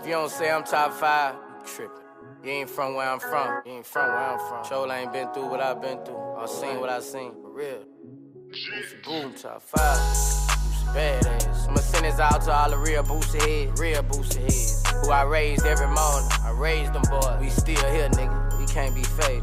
If you don't say I'm top 5, you tripping. You ain't from where I'm from. You ain't from where I'm from. Sure ain't been through what I've been through. I seen what I seen. For real. Boom, top 5. Badass. I'ma send this out to all the real Boosie heads, who I raised every morning. I raised them boys. We still here, nigga. We can't be faded.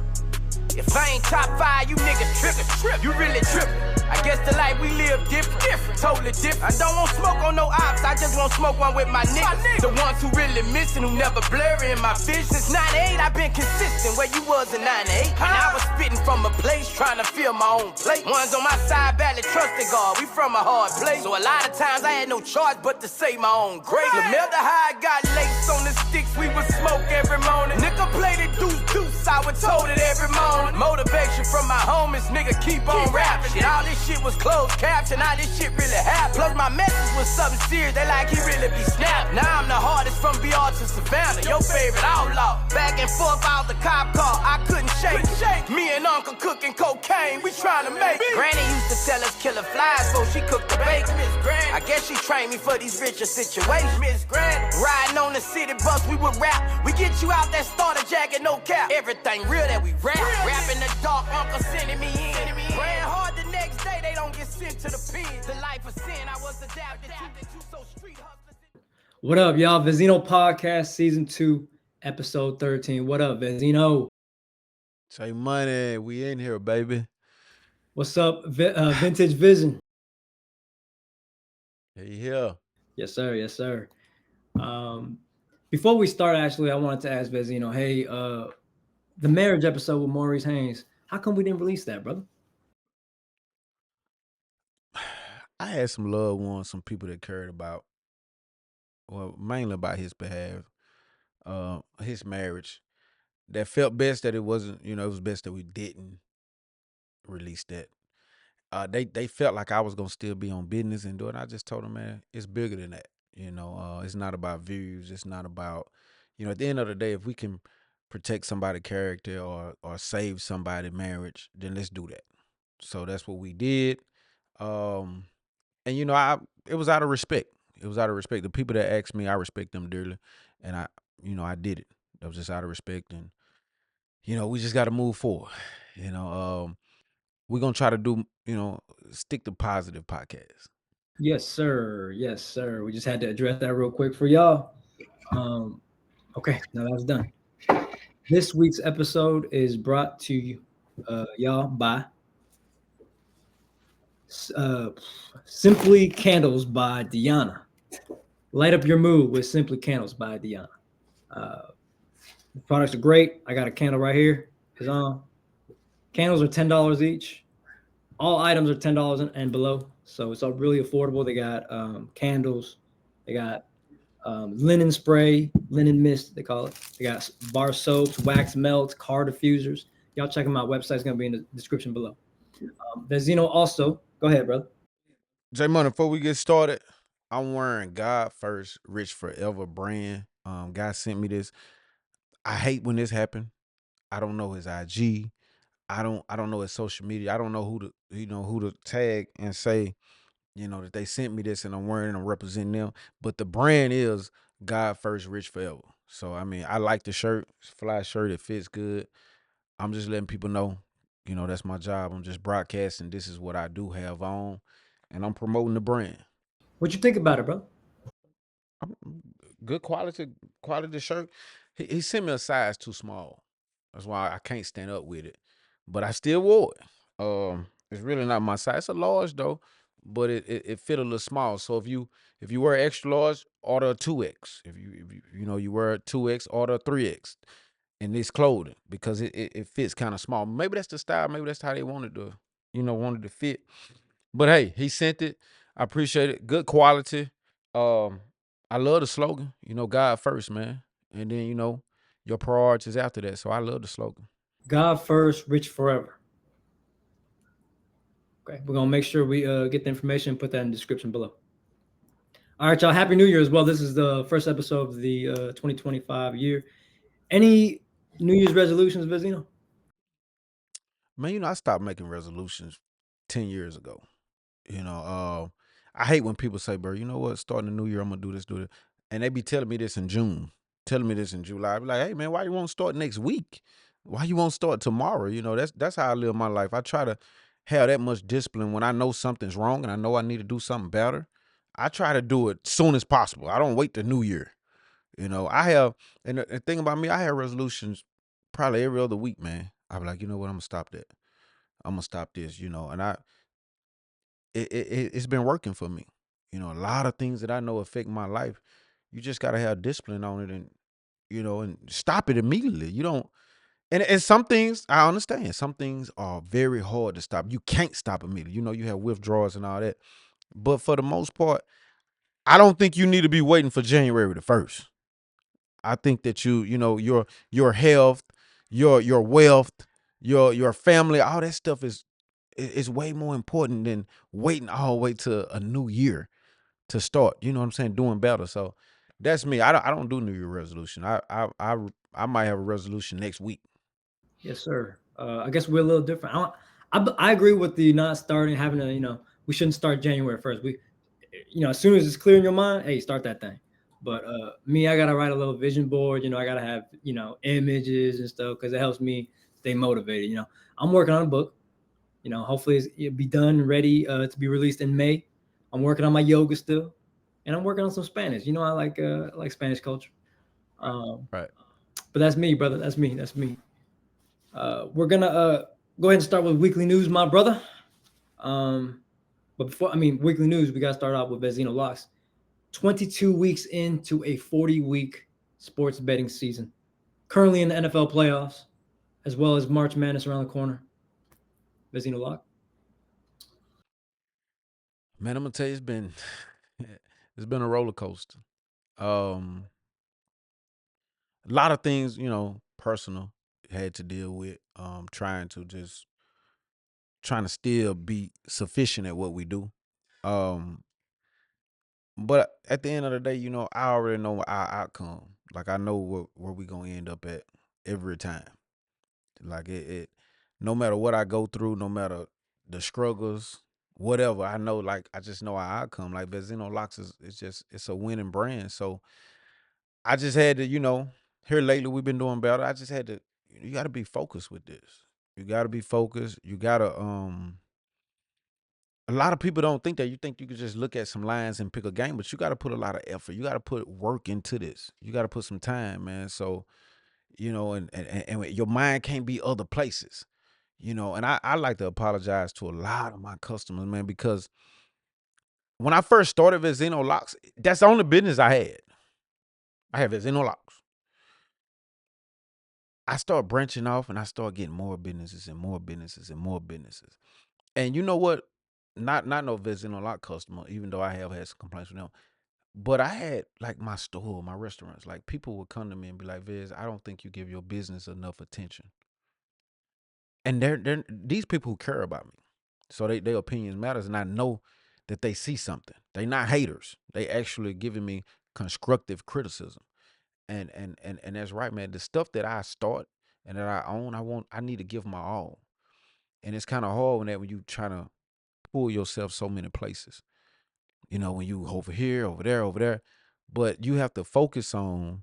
If I ain't top 5, you niggas trippin'. You really trippin'. I guess the life we live different, totally different. I don't want smoke on no ops, I just want smoke one with my niggas. The ones who really missing, who never blurry in my vision. Since 98, I've been consistent, where you was in 98. And I was spitting from a place, trying to fill my own plate. Ones on my side, badly trusted God, we from a hard place. So a lot of times I had no choice but to say my own grace. Remember how I got laced on the sticks, we would smoke every morning. Nigga played it deuce, I was told it every morning. Motivation from my homies, nigga keep on rapping. Shit, all this shit was closed caption, now this shit really happened. Plus my message was something serious, they like he really be snapping. Now I'm the hardest from BR to Savannah, your favorite outlaw. Back and forth out the cop car, I couldn't shake. Me and Uncle cooking cocaine, we trying to make it. Granny used to tell us killer flies before she cooked the bacon. I guess she trained me for these richer situations. Miss Granny, riding on the city bus, we would rap. We get you out that starter jacket, no cap. Everything real that we rap. Rap in the dark, Uncle sending me in. Praying hard the next day, they don't get sent to the pen. The life of sin, I was adapted to so street hustlers. What up, y'all? Vezino Podcast, Season 2, Episode 13. What up, Vezino? Say money, we in here, baby. What's up, Vintage Vision? Hey, here. Yes, sir. Yes, sir. Before we start, actually, I wanted to ask Vezino, hey, the marriage episode with Maurice Haynes, how come we didn't release that, brother? I had some loved ones, some people that cared about, well, mainly about his behalf, his marriage, that felt best that it wasn't, it was best that we didn't release that. They felt like I was gonna still be on business and do it. I just told them, man, it's bigger than that. It's not about views. It's not about, at the end of the day, if we can protect somebody's character or save somebody's marriage, then let's do that. So that's what we did. And it was out of respect. It was out of respect. The people that asked me, I respect them dearly, and I did it. That was just out of respect, and we just got to move forward. We're gonna try to do, stick to positive podcasts. Yes, sir. Yes, sir. We just had to address that real quick for y'all. Okay, now that's done. This week's episode is brought to y'all by Simply Candles by DeAnna. Light up your mood with Simply Candles by DeAnna. The products are great. I got a candle right here. It's on. Candles are $10 each. All items are $10 and below, so it's all really affordable. They got candles. They got linen spray, linen mist, they call it. They got bar soaps, wax melts, car diffusers. Y'all check them out. Website's going to be in the description below. Vezino also, go ahead, brother. J Money, before we get started, I'm wearing God First Rich Forever brand. Guy sent me this. I hate when this happened. I don't know his IG. I don't know his social media. I don't know who to tag and say, that they sent me this and I'm wearing it, I'm representing them. But the brand is God First Rich Forever. So I like the shirt. It's a fly shirt, it fits good. I'm just letting people know, that's my job. I'm just broadcasting. This is what I do have on, and I'm promoting the brand. What you think about it, bro? Good quality shirt. He sent me a size too small. That's why I can't stand up with it. But I still wore it. It's really not my size. It's a large though, but it fit a little small. So if you wear extra large, order a 2X. If you wear a 2X, order a 3X in this clothing because it fits kind of small. Maybe that's the style. Maybe that's how they wanted to fit. But hey, he sent it. I appreciate it. Good quality. I love the slogan. God first, man, and then your priorities after that. So I love the slogan. God first, rich forever. Okay, we're gonna make sure we get the information and put that in the description below. All right, y'all. Happy New Year as well. This is the first episode of the 2025 year. Any New Year's resolutions, Vezino? Man, I stopped making resolutions 10 years ago. I hate when people say, bro, you know what? Starting the new year, I'm gonna do this, do that. and they be telling me this in June, telling me this in July. I be like, hey man, why you won't start next week? Why you won't start tomorrow? You know, that's how I live my life. I try to have that much discipline when I know something's wrong and I know I need to do something better. I try to do it soon as possible. I don't wait the new year. You know, I have, and the thing about me, I have resolutions probably every other week, man. I be like, you know what, I'm gonna stop that. I'm gonna stop this, you know, and it's been working for me. You know, a lot of things that I know affect my life. You just gotta have discipline on it, and you know, and stop it immediately. You don't, and some things I understand. Some things are very hard to stop. You can't stop immediately. You know, you have withdrawals and all that. But for the most part, I don't think you need to be waiting for January the 1st. I think that you know, your health, your wealth, your family, all that stuff is way more important than waiting all the way to a new year to start. You know what I'm saying? Doing better. So that's me. I don't do New Year resolution. I might have a resolution next week. Yes, sir. I guess we're a little different. I agree with the not starting, having a, we shouldn't start January 1st. As soon as it's clear in your mind, hey, start that thing. But me, I gotta write a little vision board. I gotta have images and stuff because it helps me stay motivated. I'm working on a book. Hopefully it'll be done, ready to be released in May. I'm working on my yoga still, and I'm working on some Spanish. I like Spanish culture. Right. But that's me, brother. That's me. That's me. We're gonna go ahead and start with weekly news, my brother. But weekly news, we gotta start off with Vezino Locks. 22 weeks into a 40-week sports betting season. Currently in the NFL playoffs, as well as March Madness around the corner. Vezino Lock. Man, I'm gonna tell you, it's been a roller coaster. Um, a lot of things, personal had to deal with. Trying to still be sufficient at what we do. Um, but at the end of the day, I already know our outcome. Like I know where we gonna end up at every time. Like it no matter what I go through, no matter the struggles, whatever, I know, like I just know our outcome. Like Vezino Locks it's a winning brand. So I just had to, here lately we've been doing better. I just had to, you gotta be focused with this. You gotta be focused. You gotta a lot of people don't think that. You think you could just look at some lines and pick a game, but you got to put a lot of effort. You got to put work into this. You got to put some time, man. So, and your mind can't be other places, and I like to apologize to a lot of my customers, man, because when I first started Vezino Locks, that's the only business I had. I had Vezino Locks. I started branching off and I started getting more businesses and more businesses and more businesses. And you know what? Not no Vezino Lock customer, even though I have had some complaints with them. But I had like my store, my restaurants, like people would come to me and be like, Viz, I don't think you give your business enough attention. And they're these people who care about me. So their opinions matters. And I know that they see something. They not haters. They actually giving me constructive criticism. And that's right, man. The stuff that I start and that I own, I need to give my all. And it's kind of hard when you trying to pull yourself so many places. When you over here, over there, over there. But you have to focus on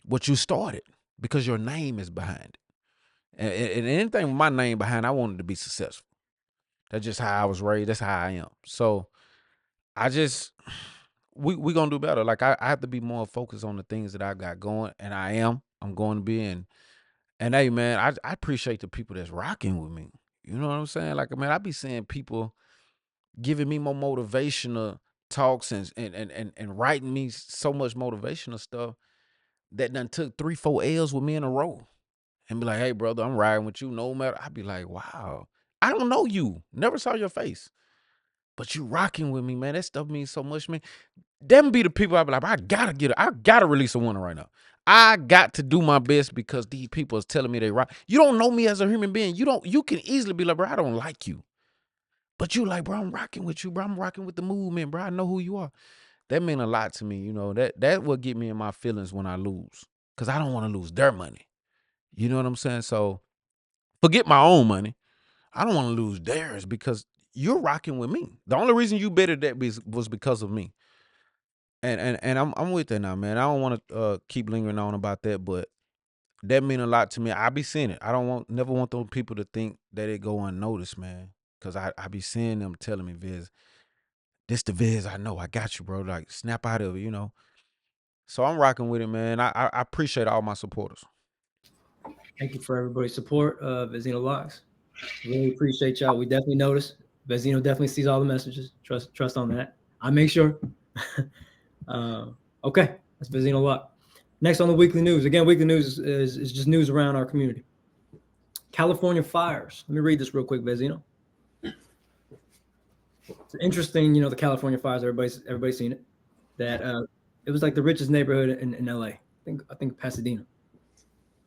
what you started because your name is behind it. And anything with my name behind, I wanted to be successful. That's just how I was raised. That's how I am. So I just we gonna do better. Like I have to be more focused on the things that I got going, and I am. I'm going to be in. And hey, man, I appreciate the people that's rocking with me. You know what I'm saying? Like, man, I be seeing people giving me more motivational talks and writing me so much motivational stuff that done took 3-4 L's with me in a row and be like, hey, brother, I'm riding with you no matter. I'd be like, wow, I don't know you. Never saw your face. But you rocking with me, man. That stuff means so much, man. Them be the people I be like, I gotta release a winner right now. I got to do my best because these people is telling me they rock. You don't know me as a human being. You can easily be like, bro, I don't like you. But you like, bro, I'm rocking with you, bro. I'm rocking with the movement, bro. I know who you are. That mean a lot to me, that will get me in my feelings when I lose. Cause I don't want to lose their money. You know what I'm saying? So forget my own money. I don't want to lose theirs because you're rocking with me. The only reason you betted that was because of me. And I'm with that now, man. I don't want to keep lingering on about that, but that mean a lot to me. I be seeing it. I don't never want those people to think that it go unnoticed, man. Cause I be seeing them telling me, Viz, this the Viz I know. I got you, bro. Like snap out of it. So I'm rocking with it, man. I appreciate all my supporters. Thank you for everybody's support of Vezino Locks. Really appreciate y'all. We definitely notice. Vezino definitely sees all the messages. Trust on that. I make sure. Okay, that's Vezino Lock. Next on the weekly news. Again, weekly news is just news around our community. California fires. Let me read this real quick, Vezino. It's interesting, the California fires. Everybody's seen it. That it was like the richest neighborhood in LA. I think Pasadena.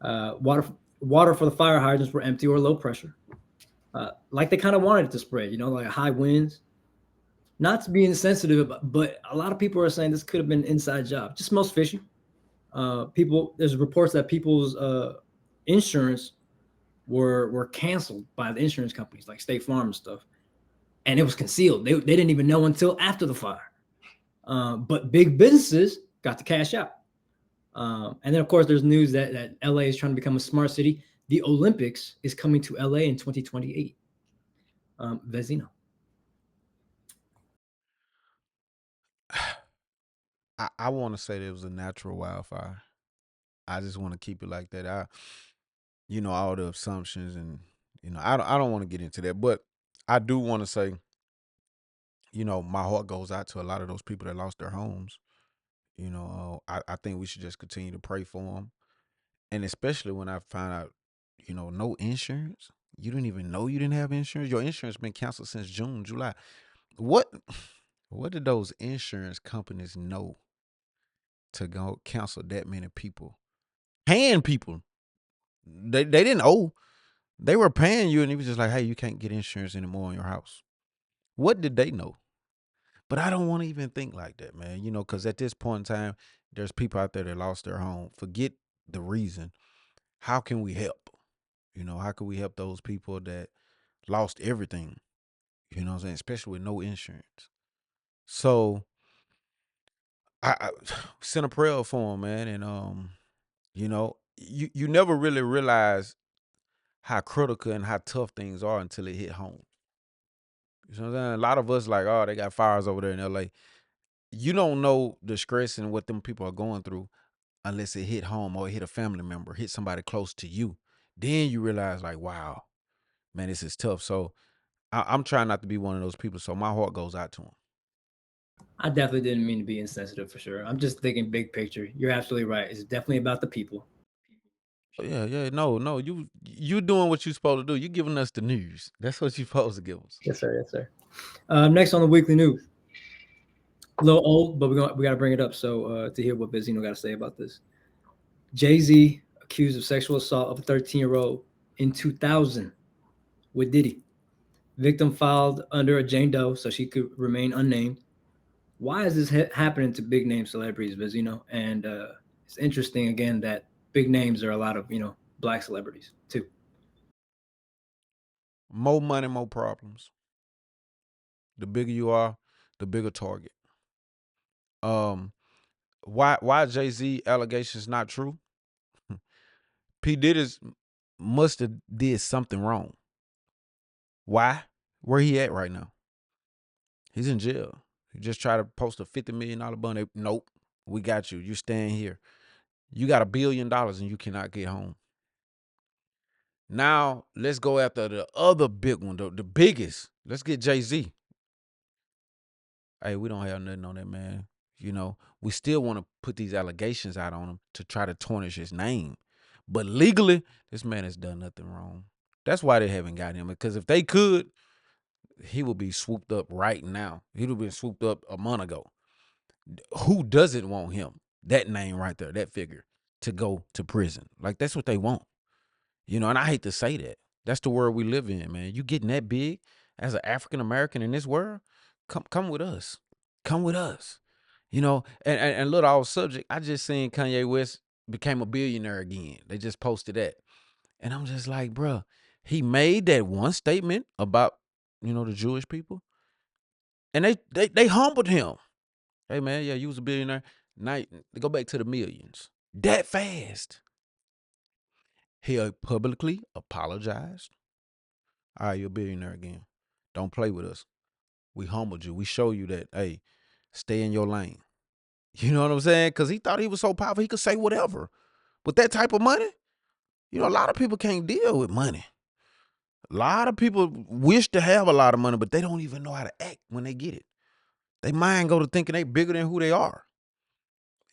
Water for the fire hydrants were empty or low pressure. Like they kind of wanted it to spread, like high winds. Not to be insensitive, but a lot of people are saying this could have been an inside job. Just smells fishy. There's reports that people's insurance were canceled by the insurance companies like State Farm and stuff, and it was concealed. They didn't even know until after the fire. But big businesses got to cash out. And then, of course, there's news that LA is trying to become a smart city. The Olympics is coming to LA in 2028. Vezino. I want to say that it was a natural wildfire. I just want to keep it like that. All the assumptions and I don't want to get into that, but I do want to say, my heart goes out to a lot of those people that lost their homes. I think we should just continue to pray for them, and especially when I find out, no insurance. You didn't even know you didn't have insurance. Your insurance been canceled since June, July. What did those insurance companies know to go cancel that many people? Paying people. They didn't owe. They were paying you, and it was just like, hey, you can't get insurance anymore on your house. What did they know? But I don't want to even think like that, man. Because at this point in time, there's people out there that lost their home. Forget the reason. How can we help? How can we help those people that lost everything? You know what I'm saying? Especially with no insurance. So I sent a prayer for them, man. And you never really realize how critical and how tough things are until it hit home. You know what I'm saying? A lot of us like, oh, they got fires over there in LA. You don't know the stress and what them people are going through unless it hit home or it hit a family member, hit somebody close to you. Then you realize, like, wow, man, this is tough. So I'm trying not to be one of those people. So my heart goes out to them. I definitely didn't mean to be insensitive for sure. I'm just thinking big picture. You're absolutely right. It's definitely about the people. Yeah. No. You doing what you're supposed to do. You giving us the news. That's what you're supposed to give us. Yes, sir. Next on the weekly news. A little old, but we got to bring it up. So to hear what Vezino got to say about this. Jay-Z accused of sexual assault of a 13-year-old in 2000 with Diddy. Victim filed under a Jane Doe so she could remain unnamed. Why is this happening to big name celebrities, Vezino? And it's interesting again that big names are a lot of black celebrities too. More money, more problems. The bigger you are, the bigger target. Why Jay-Z allegations not true? P. Diddy's must have did something wrong. Why? Where he at right now? He's in jail. He just tried to post a $50 million bond. Nope. We got you. You staying here. You got $1 billion and you cannot get home. Now let's go after the other big one, the biggest. Let's get Jay-Z. Hey, we don't have nothing on that, man. We still want to put these allegations out on him to try to tarnish his name. But legally, this man has done nothing wrong. That's why they haven't got him. Because if they could, he would be swooped up right now. He would have been swooped up a month ago. Who doesn't want him? That name right there, that figure, to go to prison. Like, that's what they want. And I hate to say that. That's the world we live in, man. You getting that big as an African-American in this world? Come with us. Come with us. And little off subject, I just seen Kanye West became a billionaire again. They just posted that. And I'm just like, bruh, he made that one statement about, the Jewish people. And they humbled him. Hey man, yeah, you was a billionaire. Now go back to the millions. That fast. He publicly apologized. All right, you're a billionaire again. Don't play with us. We humbled you. We show you that, hey, stay in your lane. You know what I'm saying? Because he thought he was so powerful, he could say whatever. With that type of money, a lot of people can't deal with money. A lot of people wish to have a lot of money, but they don't even know how to act when they get it. They mind go to thinking they bigger than who they are.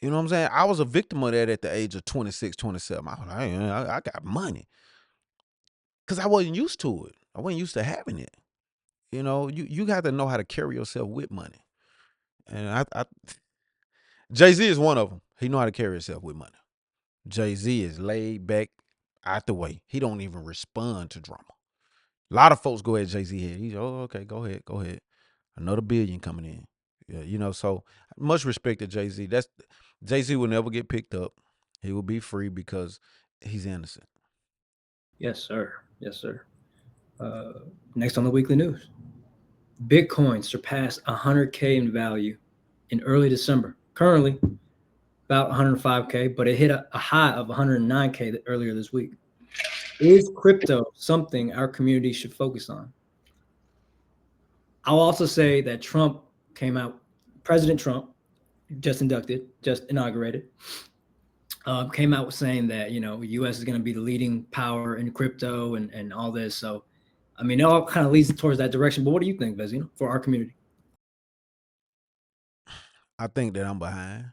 You know what I'm saying? I was a victim of that at the age of 26, 27. I was like, hey, I got money. Because I wasn't used to it. I wasn't used to having it. You got to know how to carry yourself with money. And Jay-Z is one of them. He know how to carry himself with money. Jay-Z is laid back out the way. He don't even respond to drama. A lot of folks go at Jay-Z head. He's, okay, go ahead. Another billion coming in. Yeah, so much respect to Jay-Z. Jay-Z will never get picked up. He will be free because he's innocent. Yes, sir. Yes, sir. Next on the weekly news, Bitcoin surpassed 100K in value in early December. Currently, about 105K, but it hit a high of 109K earlier this week. Is crypto something our community should focus on? I'll also say that President Trump, just inaugurated, came out with saying that, U.S. is going to be the leading power in crypto and all this. So, I mean, it all kind of leads towards that direction. But what do you think, Vezino, for our community? I think that I'm behind.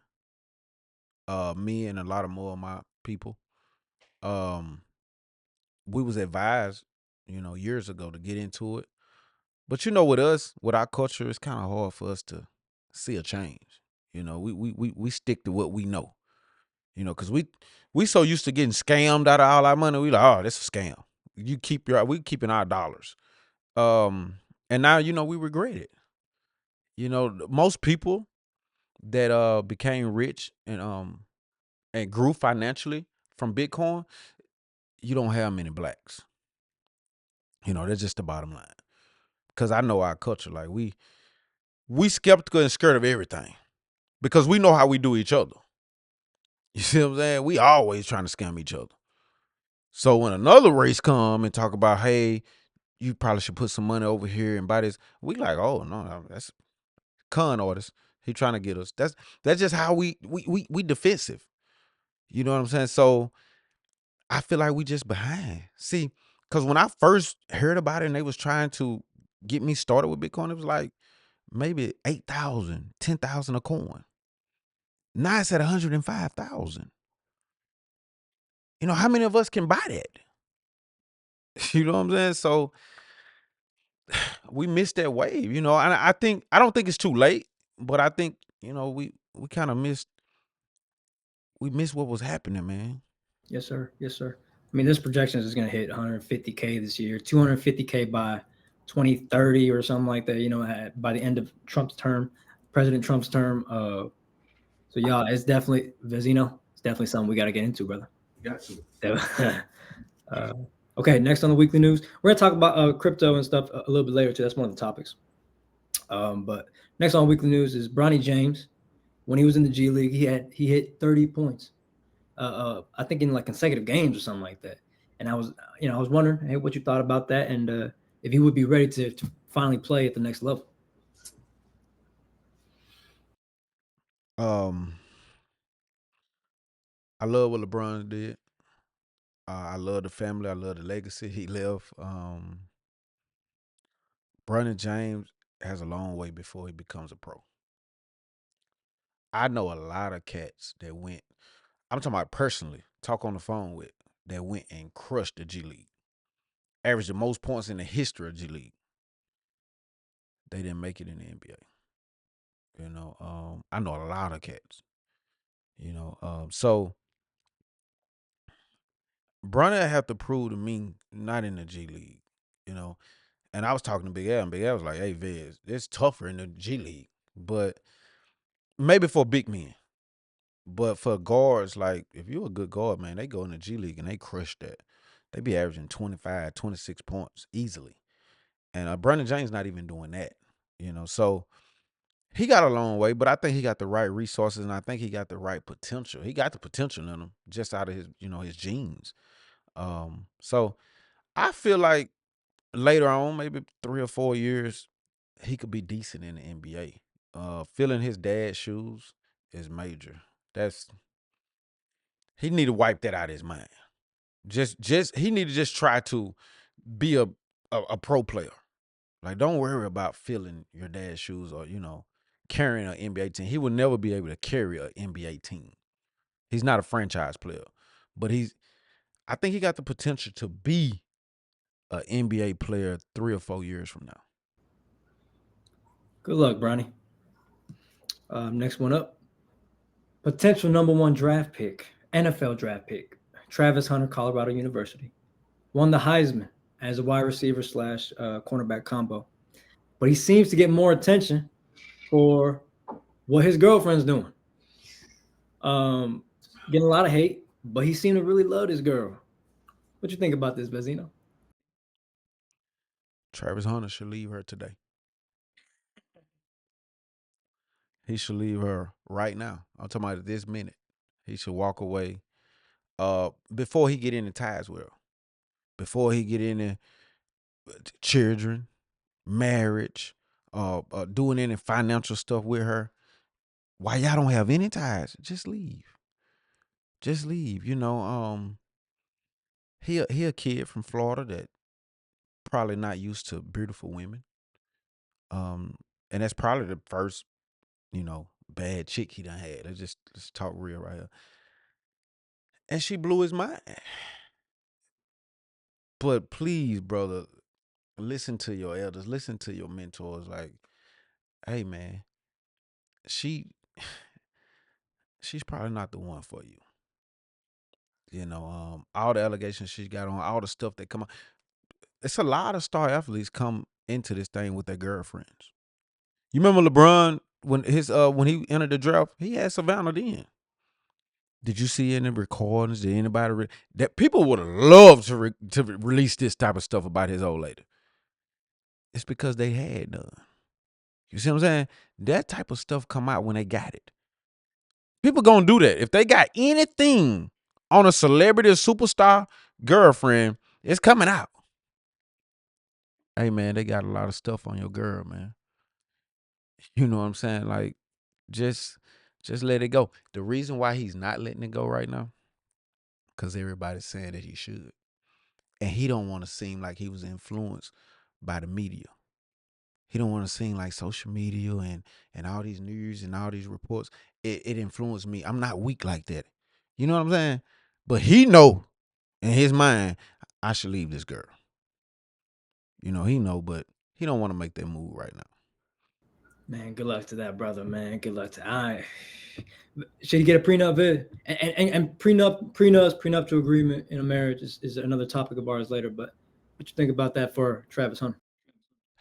Me and a lot of more of my people. We was advised, years ago to get into it. But with us, with our culture, it's kind of hard for us to see a change. We stick to what we know. Because we so used to getting scammed out of all our money. We like, oh, that's a scam. We keeping our dollars. And now we regret it. Most people that became rich and grew financially from Bitcoin, you don't have many blacks. That's just the bottom line. Because I know our culture, like we skeptical and scared of everything. Because we know how we do each other. You see what I'm saying? We always trying to scam each other. So when another race come and talk about, hey, you probably should put some money over here and buy this, we like, oh no, that's con artist. He trying to get us. That's just how we defensive. You know what I'm saying? So I feel like we just behind. See, because when I first heard about it and they was trying to get me started with Bitcoin, it was like maybe 8,000, 10,000 a coin. Now it's at 105,000. How many of us can buy that? You know what I'm saying? So we missed that wave, and I don't think it's too late, but I think, we kind of missed what was happening, man. Yes, sir. Yes, sir. I mean, this projection is going to hit 150K this year, 250K by 2030 or something like that, by the end of President Trump's term. So, yeah, it's definitely, Vezino, it's definitely something we got to get into, brother. Got to. Okay, next on the weekly news, we're going to talk about crypto and stuff a little bit later, too. That's one of the topics. But next on weekly news is Bonny James. When he was in the G League, he hit 30 points. I think in like consecutive games or something like that. And I was wondering, hey, what you thought about that, and if he would be ready to finally play at the next level. I love what LeBron did. I love the family. I love the legacy he left. Bonny James has a long way before he becomes a pro. I know a lot of cats that went. I'm talking about personally. Talk on the phone with that went and crushed the G League. Averaged the most points in the history of G League. They didn't make it in the NBA. I know a lot of cats. So Bonny have to prove to me not in the G League. And I was talking to Big Al, and Big Al was like, hey, Vez, it's tougher in the G League, but maybe for big men. But for guards, like, if you're a good guard, man, they go in the G League and they crush that. They be averaging 25, 26 points easily. And Bonny James not even doing that. So he got a long way, but I think he got the right resources, and I think he got the right potential. He got the potential in him just out of his, his genes. So I feel like later on, maybe 3 or 4 years, he could be decent in the NBA. Filling his dad's shoes is major. He need to wipe that out of his mind. Just he need to just try to be a pro player. Like, don't worry about filling your dad's shoes or carrying an NBA team. He will never be able to carry an NBA team. He's not a franchise player, but I think he got the potential to be an NBA player 3 or 4 years from now. Good luck, Bronny. Next one up. Potential #1 draft pick, NFL draft pick, Travis Hunter, Colorado University. Won the Heisman as a wide receiver / cornerback combo. But he seems to get more attention for what his girlfriend's doing. Getting a lot of hate, but he seemed to really love his girl. What you think about this, Vezino? Travis Hunter should leave her today. He should leave her right now. I'm talking about this minute. He should walk away before he get into ties with her. Before he get into children, marriage, doing any financial stuff with her. Why y'all don't have any ties? Just leave. Just leave. He a kid from Florida that probably not used to beautiful women. And that's probably the first, bad chick he done had. Let's talk real right here. And she blew his mind. But please, brother, listen to your elders, listen to your mentors. Like, hey man, she's probably not the one for you. All the allegations she got on, all the stuff that come on. It's a lot of star athletes come into this thing with their girlfriends. You remember LeBron when he entered the draft, he had Savannah then. Did you see any recordings? Did anybody that people would have loved to release this type of stuff about his old lady? It's because they had none. You see what I'm saying? That type of stuff come out when they got it. People gonna do that. If they got anything on a celebrity or superstar girlfriend, it's coming out. Hey man, they got a lot of stuff on your girl, man. You know what I'm saying? Like, just let it go. The reason why he's not letting it go right now, because everybody's saying that he should. And he don't want to seem like he was influenced by the media. He don't want to seem like social media and all these news and all these reports. It influenced me. I'm not weak like that. You know what I'm saying? But he know in his mind, I should leave this girl. He know, but he don't want to make that move right now. Man, good luck to that brother, man. Good luck to should he get a prenup? And prenuptial agreement in a marriage is another topic of ours later. But what you think about that for Travis Hunter?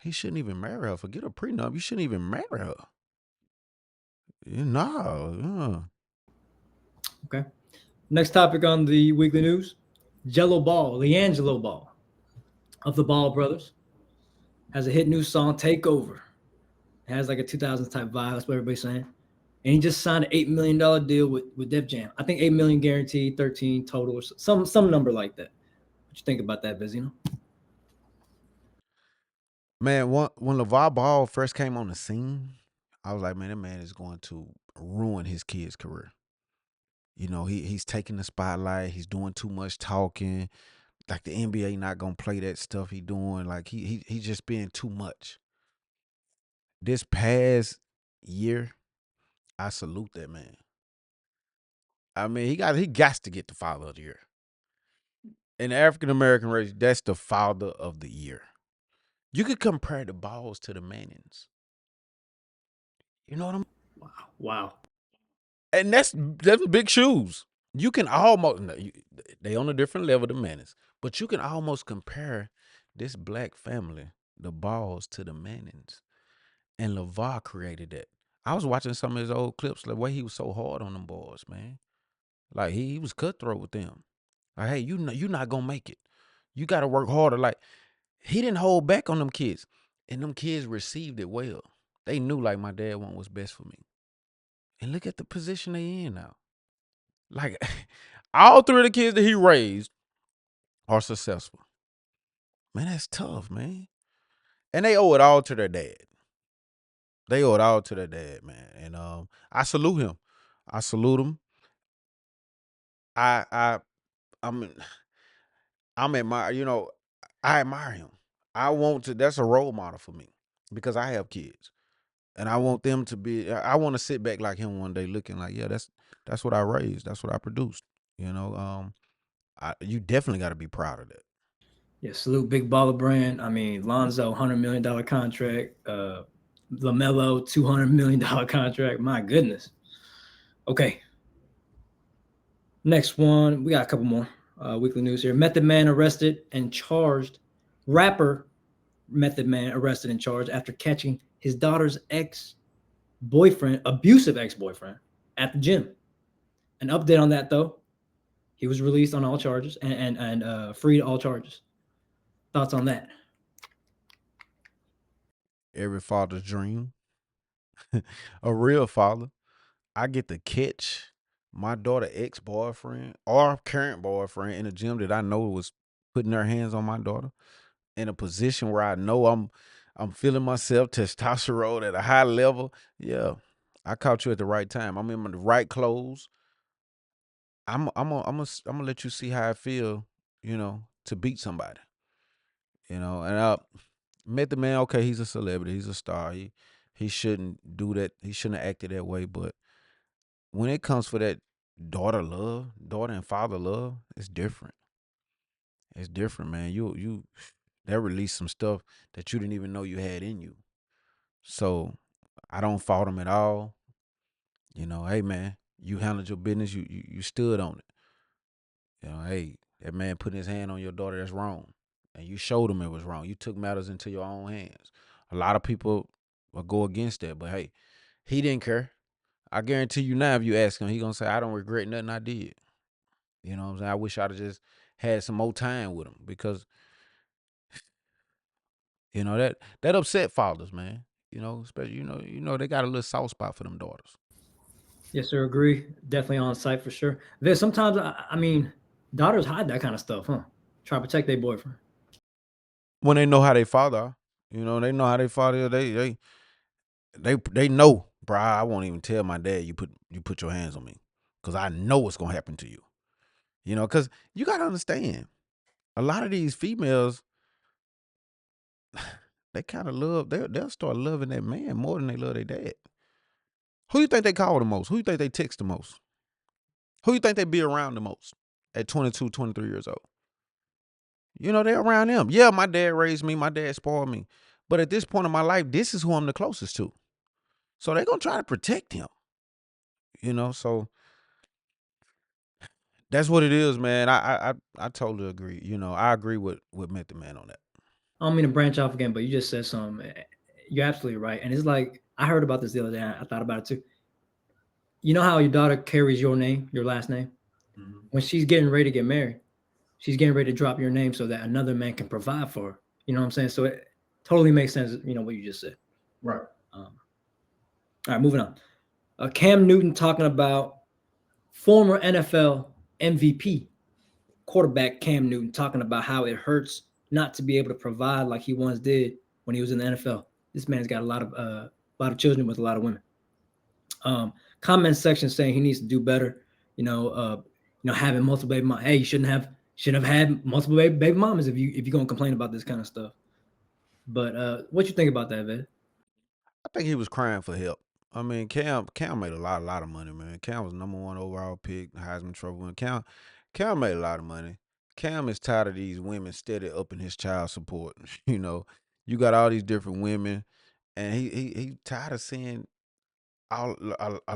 He shouldn't even marry her. Forget a prenup. You shouldn't even marry her. No. Okay. Next topic on the weekly news: Jello Ball, LiAngelo Ball, of the Ball Brothers, has a hit new song, "Takeover." It has like a 2000s type vibe. That's what everybody's saying. And he just signed an $8 million deal with Def Jam. I think $8 million guaranteed, 13 total, or some number like that. What you think about that, Vezino? Man, when Lavar Ball first came on the scene, I was like, man, that man is going to ruin his kid's career. He's taking the spotlight. He's doing too much talking. Like, the NBA not gonna play that stuff he doing. Like, he's just being too much. This past year, I salute that man. I mean, he got to get the Father of the Year. In the African American race, that's the Father of the Year. You could compare the Balls to the Mannings. You know what I'm? Wow. And that's big shoes. You can almost, they on a different level than Mannings, but you can almost compare this black family, the Balls, to the Mannings. And Lavar created that. I was watching some of his old clips, the way he was so hard on them boys, man. Like, he was cutthroat with them. Like, hey, you're not gonna make it. You got to work harder. Like, he didn't hold back on them kids, and them kids received it well. They knew like my dad want what's best for me. And look at the position they in now. Like all three of the kids that he raised are successful. Man, that's tough, man. And they owe it all to their dad. They owe it all to their dad, man. And I salute him. I salute him. I'm admire, I admire him. I want to, that's a role model for me because I have kids. And I want them to be, I want to sit back like him one day looking like, yeah, that's what I raised. That's what I produced. You definitely got to be proud of that. Yeah, salute Big Baller Brand. I mean, Lonzo, $100 million contract. LaMelo, $200 million contract. My goodness. Okay. Next one. We got a couple more weekly news here. Method Man arrested and charged. Rapper Method Man arrested and charged after catching his daughter's ex-boyfriend, abusive ex-boyfriend, at the gym. An update on that, though. He was released on all charges and freed all charges. Thoughts on that? Every father's dream. A real father. I get to catch my daughter ex-boyfriend or current boyfriend in a gym that I know was putting their hands on my daughter in a position where I know I'm feeling myself, testosterone at a high level. Yeah, I caught you at the right time. I'm in the right clothes. I'm gonna let you see how I feel, to beat somebody. And Method Man, okay, he's a celebrity, he's a star. He shouldn't do that. He shouldn't have acted that way. But when it comes for that daughter and father love, it's different. It's different, man. That released some stuff that you didn't even know you had in you. So I don't fault him at all. Hey man, you handled your business. You stood on it. Hey, that man putting his hand on your daughter, that's wrong. And you showed him it was wrong. You took matters into your own hands. A lot of people will go against that, but hey, he didn't care. I guarantee you now, if you ask him, he gonna say, I don't regret nothing I did. You know what I'm saying? I wish I'd have just had some more time with him because that upset fathers, man. Especially they got a little soft spot for them daughters. Yes, sir. Agree. Definitely on site for sure. There's sometimes, I mean, daughters hide that kind of stuff, huh? Try to protect their boyfriend. When they know how they father are, they know how they father. They know, bro. I won't even tell my dad you put your hands on me because I know what's gonna happen to you. Because you gotta understand, a lot of these females, they kind of love. They'll start loving that man more than they love their dad. Who you think they call the most? Who you think they text the most? Who you think they be around the most at 22, 23 years old? They're around them. Yeah, my dad raised me. My dad spoiled me. But at this point in my life, this is who I'm the closest to. So they're going to try to protect him. So that's what it is, man. I totally agree. I agree with Method Man on that. I don't mean to branch off again, but you just said something. You're absolutely right. And it's like, I heard about this the other day. I thought about it too. You know how your daughter carries your name, your last name? Mm-hmm. When she's getting ready to get married, she's getting ready to drop your name so that another man can provide for her. You know what I'm saying? So it totally makes sense, what you just said. Right. All right, moving on. Cam Newton talking about former NFL MVP quarterback Cam Newton talking about how it hurts not to be able to provide like he once did when he was in the NFL. This man's got a lot of children with a lot of women. Comment section saying he needs to do better. Having multiple baby mamas. Hey, you shouldn't have had multiple baby mamas if you're gonna complain about this kind of stuff. But what you think about that, Vet? I think he was crying for help. I mean, Cam made a lot of money, man. Cam was #1 overall pick, Heisman Trophy winner. Cam made a lot of money. Cam is tired of these women steady upping his child support. You got all these different women, and he tired of seeing a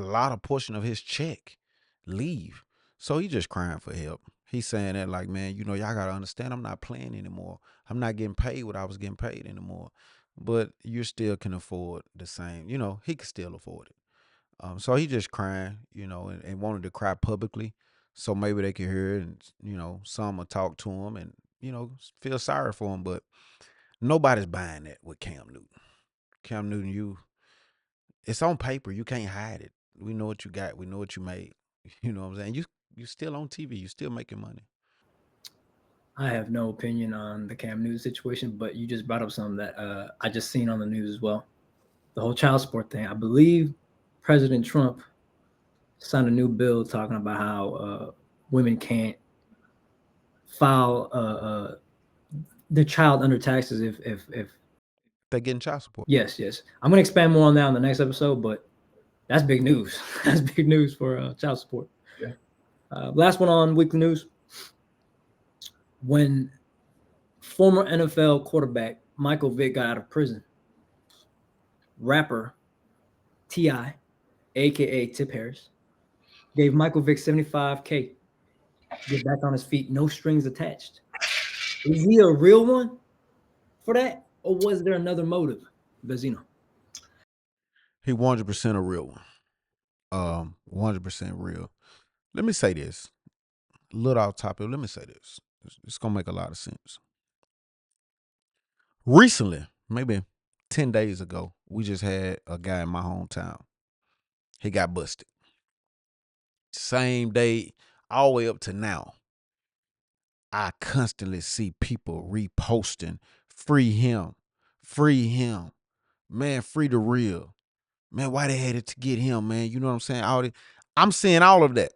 lot of portion of his check leave. So he just crying for help. He's saying that like, man, y'all gotta understand, I'm not playing anymore. I'm not getting paid what I was getting paid anymore. But you still can afford the same. He could still afford it. So he just crying, and wanted to cry publicly, so maybe they could hear it, and some will talk to him and feel sorry for him. But nobody's buying that with Cam Newton. Cam Newton, it's on paper. You can't hide it. We know what you got. We know what you made. You know what I'm saying? You still on TV. You still making money. I have no opinion on the Cam Newton situation, but you just brought up something that I just seen on the news as well. The whole child support thing. I believe President Trump signed a new bill talking about how women can't file their child under taxes if They're getting child support. yes. I'm gonna expand more on that on the next episode, but that's big news. That's big news for child support. Yeah. Last one on weekly news. When former NFL quarterback Michael Vick got out of prison, rapper T.I, aka Tip Harris, gave Michael Vick $75K to get back on his feet, no strings attached. Is he a real one for that, or was there another motive, Vezino? He 100% a real one. 100% real. Let me say this. A little off topic. Let me say this. It's gonna make a lot of sense. Recently, maybe 10 days ago, we just had a guy in my hometown. He got busted. Same day, all the way up to now. I constantly see people reposting, free him, man, free the real. Man, why they had it to get him, man? You know what I'm saying? I'm seeing all of that.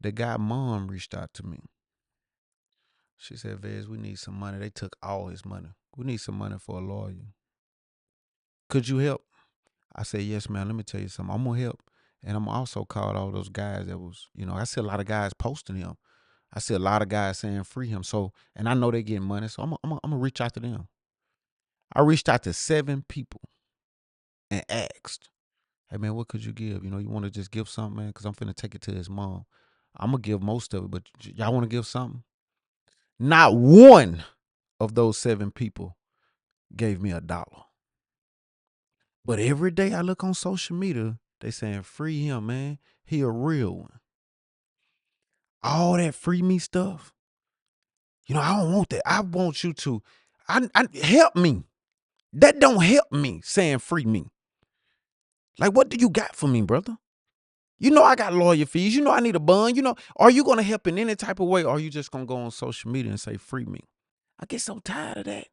The guy mom reached out to me. She said, Vez, we need some money. They took all his money. We need some money for a lawyer. Could you help? I said, yes, man. Let me tell you something. I'm going to help. And I'm also called all those guys that was, I see a lot of guys posting him. I see a lot of guys saying free him. So, and I know they getting money. So I'm going to reach out to them. I reached out to 7 people and asked, hey, man, what could you give? You want to just give something, man? Because I'm finna take it to his mom. I'm going to give most of it, but y'all want to give something? Not one of those 7 people gave me $1. But every day I look on social media, they saying free him, man. He a real one. All that free me stuff. I don't want that. I want you to help me. That don't help me saying free me. Like, what do you got for me, brother? I got lawyer fees. I need a bond. Are you going to help in any type of way? Or are you just going to go on social media and say free me? I get so tired of that.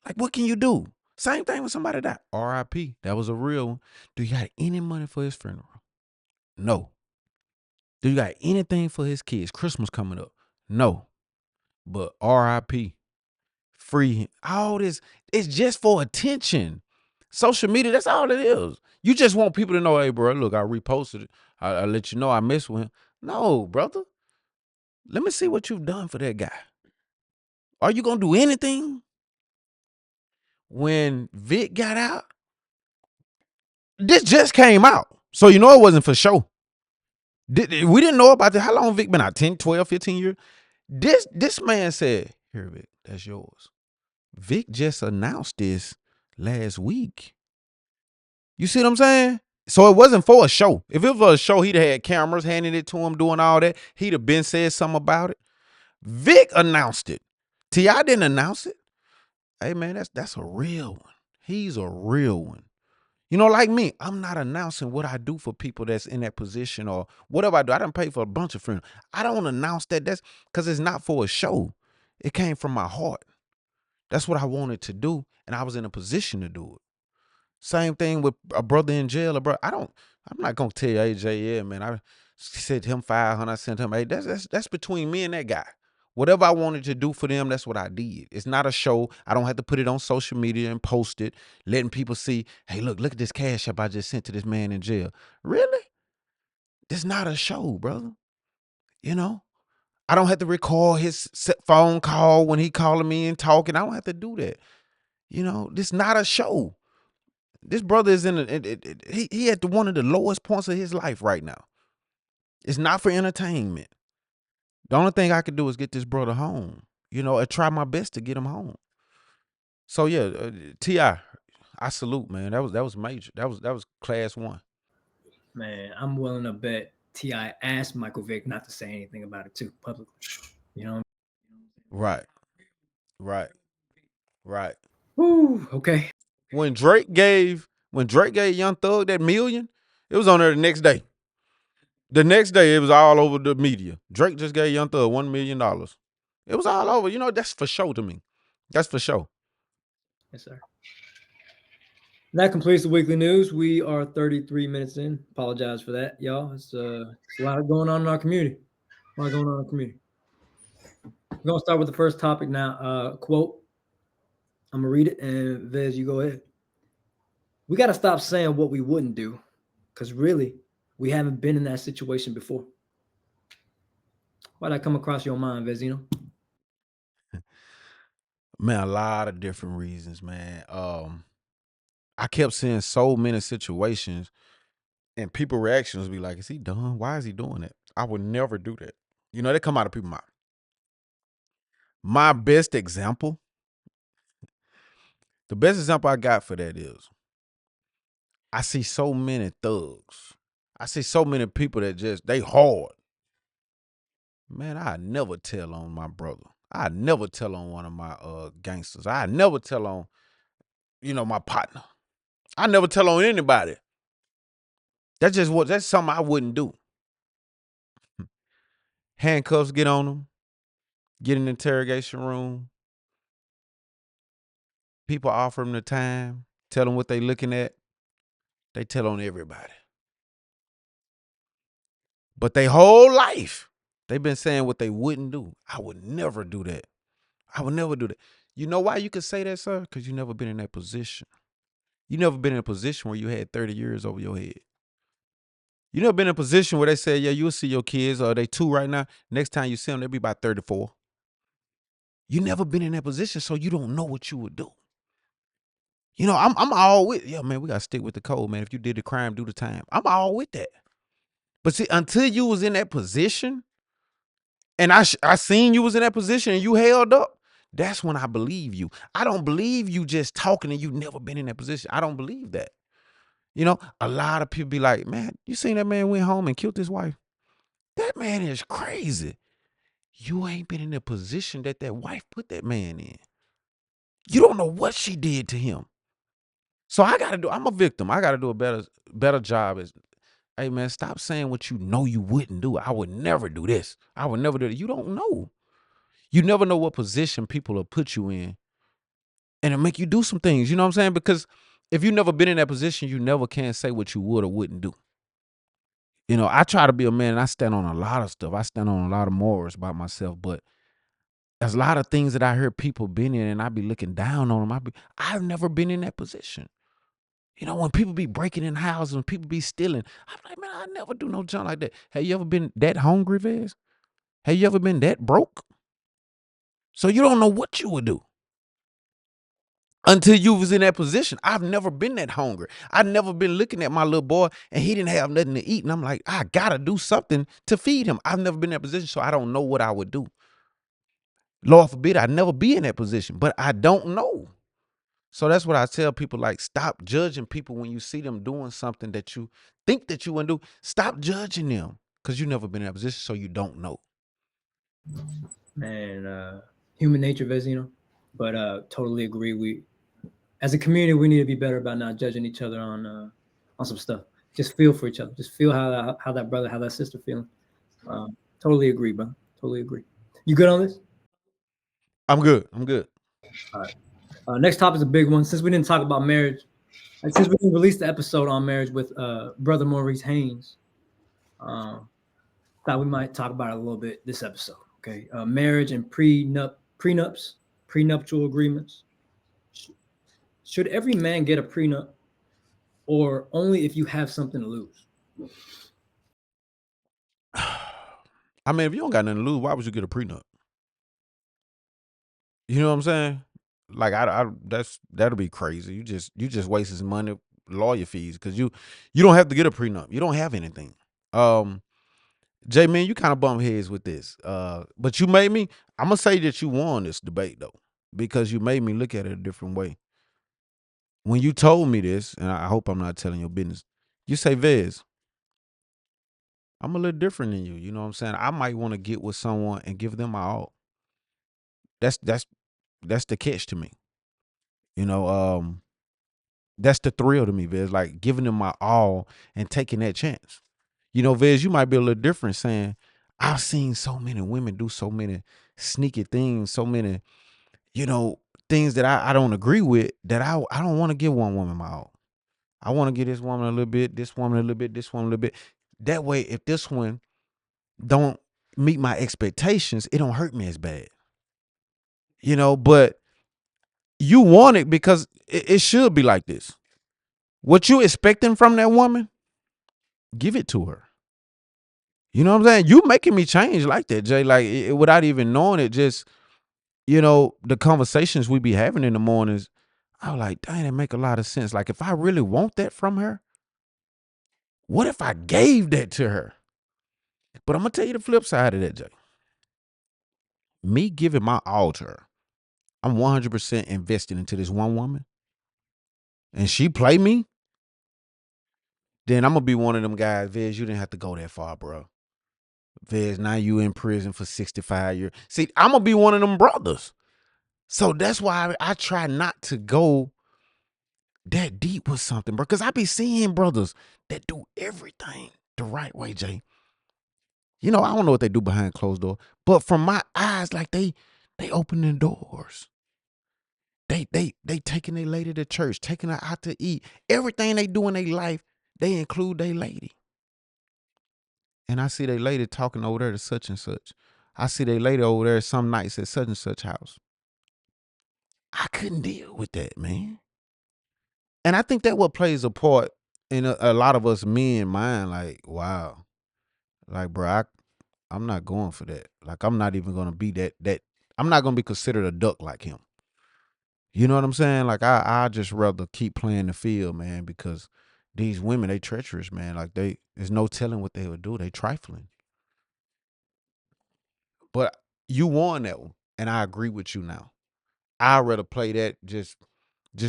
Like, what can you do? Same thing with somebody died. R.I.P. That was a real one. Do you got any money for his funeral? No. Do you got anything for his kids? Christmas coming up? No. But R.I.P. Free him. All this, it's just for attention. Social media, that's all it is. You just want people to know, hey, bro, look, I reposted it. I let you know I mess with him. No, brother. Let me see what you've done for that guy. Are you going to do anything? When Vic got out, this just came out. So it wasn't for show. We didn't know about it. How long Vic been out? 10, 12, 15 years? This man said, here, Vic, that's yours. Vic just announced this last week. You see what I'm saying? So it wasn't for a show. If it was a show, he'd have had cameras handing it to him, doing all that. He'd have been said something about it. Vic announced it. T.I didn't announce it. Hey, man, that's a real one. He's a real one. Like me, I'm not announcing what I do for people that's in that position or whatever I do. I done pay for a bunch of friends. I don't announce that. That's because it's not for a show. It came from my heart. That's what I wanted to do, and I was in a position to do it. Same thing with a brother in jail. I'm not gonna tell you, hey, Jay, yeah, man. I sent him 500. I sent him 8. That's between me and that guy. Whatever I wanted to do for them, that's what I did. It's not a show. I don't have to put it on social media and post it, letting people see, hey, look at this cash app I just sent to this man in jail. Really? It's not a show, brother. I don't have to record his phone call when he calling me and talking. I don't have to do that. This not a show. This brother is he at one of the lowest points of his life right now. It's not for entertainment. The only thing I could do is get this brother home, and try my best to get him home. So yeah, T.I, I salute, man. That was major. That was class 1. Man, I'm willing to bet T.I asked Michael Vick not to say anything about it too publicly. Right. Woo, okay. When Drake gave When Drake gave Young Thug that $1 million, it was on there the next day. The next day, it was all over the media. Drake just gave Young Thug $1 million. It was all over. You know, that's for sure to me. That's for sure. Yes, sir. That completes the weekly news. We are 33 minutes in. Apologize for that, y'all. It's a lot going on in our community. A lot going on in our community. We're going to start with the first topic now. Quote. I'm going to read it, and Vez, you go ahead. We got to stop saying what we wouldn't do, because really, we haven't been in that situation before. Why'd that come across your mind, Vezino? Man, a lot of different reasons, man. I kept seeing so many situations, and people reactions be like, is he done? Why is he doing it? I would never do that. You know, they come out of people's mouth. My best example, the best example I got for that is I see so many thugs. I see so many people that just, they hard. Man, I never tell on my brother. I never tell on one of my gangsters. I never tell on, my partner. I never tell on anybody. That's something I wouldn't do. Handcuffs get on them, get in the interrogation room. People offer them the time, tell them what they looking at. They tell on everybody. But their whole life, they've been saying what they wouldn't do. I would never do that. I would never do that. You know why you could say that, sir? Because you never been in that position. You never been in a position where you had 30 years over your head. You never been in a position where they say, yeah, you'll see your kids, or they 2 right now. Next time you see them, they'll be about 34. You never been in that position, so you don't know what you would do. You know, I'm all with, yeah, man, we got to stick with the code, man. If you did the crime, do the time. I'm all with that. But see, until you was in that position, and I seen you was in that position and you held up, that's when I believe you. I don't believe you just talking and you never been in that position. I don't believe that. You know, a lot of people be like, man, you seen that man went home and killed his wife? That man is crazy. You ain't been in the position that wife put that man in. You don't know what she did to him. So I'm a victim. I got to do a better job as, hey, man, stop saying what you know you wouldn't do. I would never do this. I would never do that. You don't know. You never know what position people will put you in, and it'll make you do some things. You know what I'm saying? Because if you never been in that position, you never can say what you would or wouldn't do. You know, I try to be a man, and I stand on a lot of stuff. I stand on a lot of morals about myself, but there's a lot of things that I hear people been in, and I be looking down on them. I've never been in that position. You know, when people be breaking in houses, when people be stealing, I'm like, man, I never do no junk like that. Have you ever been that hungry, Vez? Have you ever been that broke? So you don't know what you would do until you was in that position. I've never been that hungry. I've never been looking at my little boy and he didn't have nothing to eat. And I'm like, I got to do something to feed him. I've never been in that position, so I don't know what I would do. Lord forbid I'd never be in that position, but I don't know. So that's what I tell people, like, stop judging people when you see them doing something that you think that you wouldn't do. Stop judging them because you never been in that position, so you don't know. And human nature, Vezino. But totally agree. We, as a community, we need to be better about not judging each other on some stuff. Just feel for each other. Just feel how that brother, how that sister feeling. Totally agree, bro. Totally agree. You good on this? I'm good. I'm good. All right. Next topic is a big one. Since we didn't talk about marriage, and since we didn't release the episode on marriage with brother Maurice Haynes, thought we might talk about it a little bit this episode. Okay, marriage and pre-nups, prenuptial agreements. Should every man get a prenup, or only if you have something to lose? I mean, if you don't got nothing to lose, why would you get a prenup? You know what I'm saying? Like, that'll be crazy. You just wasting money, lawyer fees, because you don't have to get a prenup. You don't have anything. Jay, man, you kind of bump heads with this. But you made me. I'm gonna say that you won this debate though, because you made me look at it a different way. When you told me this, and I hope I'm not telling your business, you say, Vez, I'm a little different than you. You know what I'm saying? I might want to get with someone and give them my all. That's the catch to me. You know, That's the thrill to me, Vez. Like giving them my all and taking that chance. You know, Vez, you might be a little different saying, I've seen so many women do so many sneaky things, so many, you know, things that I don't agree with, that I don't want to give one woman my all. I want to give this woman a little bit, this woman a little bit, this one a little bit. That way, if this one don't meet my expectations, it don't hurt me as bad. You know, but you want it because it should be like this. What you expecting from that woman, give it to her. You know what I'm saying? You making me change like that, Jay. Like without even knowing it, just, you know, the conversations we be having in the mornings, I was like, dang, it make a lot of sense. Like if I really want that from her, what if I gave that to her? But I'm gonna tell you the flip side of that, Jay. Me giving my all to her, I'm 100% invested into this one woman, and she play me, then I'm gonna be one of them guys. Vez, you didn't have to go that far, bro. Vez, now you in prison for 65 years. See, I'm gonna be one of them brothers. So that's why I try not to go that deep with something, bro. Because I be seeing brothers that do everything the right way, Jay. You know, I don't know what they do behind closed doors, but from my eyes, like they opening doors. They taking their lady to church, taking her out to eat. Everything they do in their life, they include their lady. And I see their lady talking over there to such and such. I see their lady over there some nights at such and such house. I couldn't deal with that, man. And I think that what plays a part in a lot of us men mind. Like, wow, like, bro, I'm not going for that. Like, I'm not even gonna be that. I'm not gonna be considered a duck like him. You know what I'm saying? Like, I just rather keep playing the field, man, because these women, they treacherous, man. Like, there's no telling what they would do. They trifling. But you won that one, and I agree with you now. I'd rather play that. Just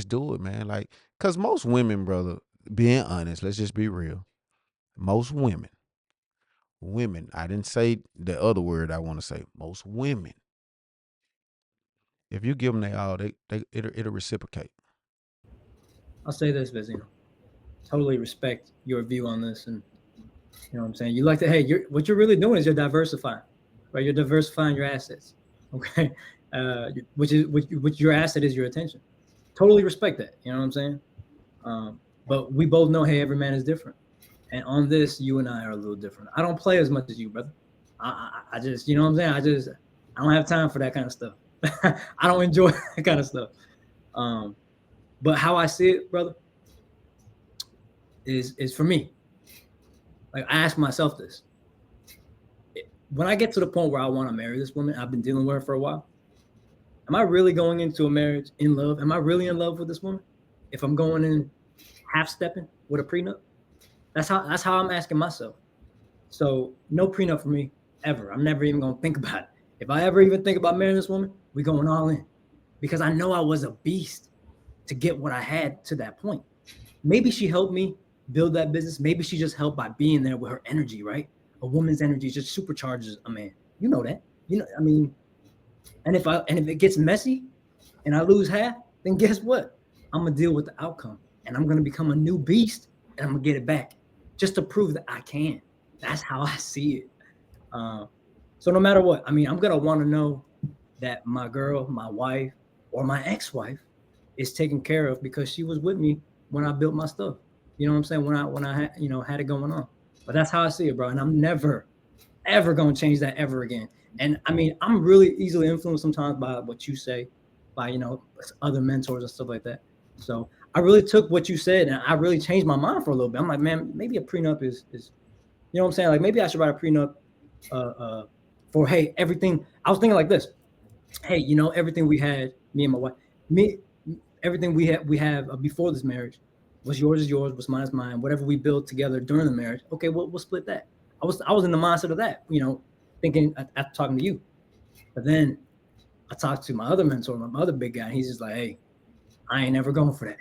do it, man. Like, cause most women, brother, being honest, let's just be real. Most women, I didn't say the other word I want to say. Most women, if you give them their all, it'll reciprocate. I'll say this, Vezino. Totally respect your view on this, and you know what I'm saying. You like to, hey, what you're really doing is you're diversifying, right? You're diversifying your assets, okay? Which your asset is your attention. Totally respect that. You know what I'm saying? But we both know, hey, every man is different, and on this, you and I are a little different. I don't play as much as you, brother. I just, you know what I'm saying? I don't have time for that kind of stuff. I don't enjoy that kind of stuff. But how I see it, brother, is for me. Like I ask myself this: when I get to the point where I want to marry this woman, I've been dealing with her for a while. Am I really going into a marriage in love? Am I really in love with this woman? If I'm going in half stepping with a prenup, that's how I'm asking myself. So no prenup for me ever. I'm never even gonna think about it. If I ever even think about marrying this woman, we going all in, because I know I was a beast to get what I had to that point. Maybe she helped me build that business. Maybe she just helped by being there with her energy, right? A woman's energy just supercharges a man. You know that. You know, I mean, and if it gets messy and I lose half, then guess what? I'm gonna deal with the outcome, and I'm gonna become a new beast, and I'm gonna get it back, just to prove that I can. That's how I see it. So no matter what, I mean, I'm gonna want to know that my girl, my wife, or my ex-wife is taken care of because she was with me when I built my stuff. You know what I'm saying? When I had it going on. But that's how I see it, bro. And I'm never, ever gonna change that ever again. And I mean, I'm really easily influenced sometimes by what you say, by other mentors and stuff like that. So I really took what you said and I really changed my mind for a little bit. I'm like, man, maybe a prenup is you know what I'm saying? Like maybe I should write a prenup for, hey, everything. I was thinking like this. Hey, everything we had, me and my wife, everything we have before this marriage, what's yours is yours, what's mine is mine. Whatever we build together during the marriage, okay, we'll split that. I was in the mindset of that, thinking after talking to you. But then I talked to my other mentor, my other big guy, and he's just like, hey, I ain't never going for that.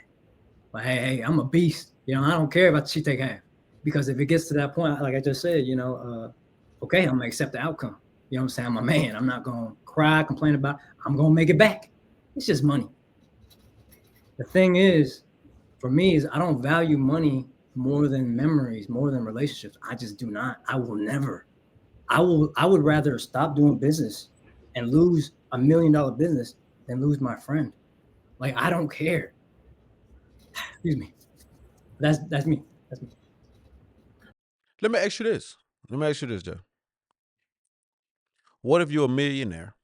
Like, hey, I'm a beast. I don't care if she take half. Because if it gets to that point, like I just said, okay, I'm gonna accept the outcome. You know what I'm saying? I'm a man. I'm not gonna cry, complain about it. I'm gonna make it back. It's just money. The thing is, for me is I don't value money more than memories, more than relationships. I just do not. I will never. I would rather stop doing business and lose $1 million business than lose my friend. Like I don't care. Excuse me. That's me. That's me. Let me ask you this. Joe. What if you're a millionaire?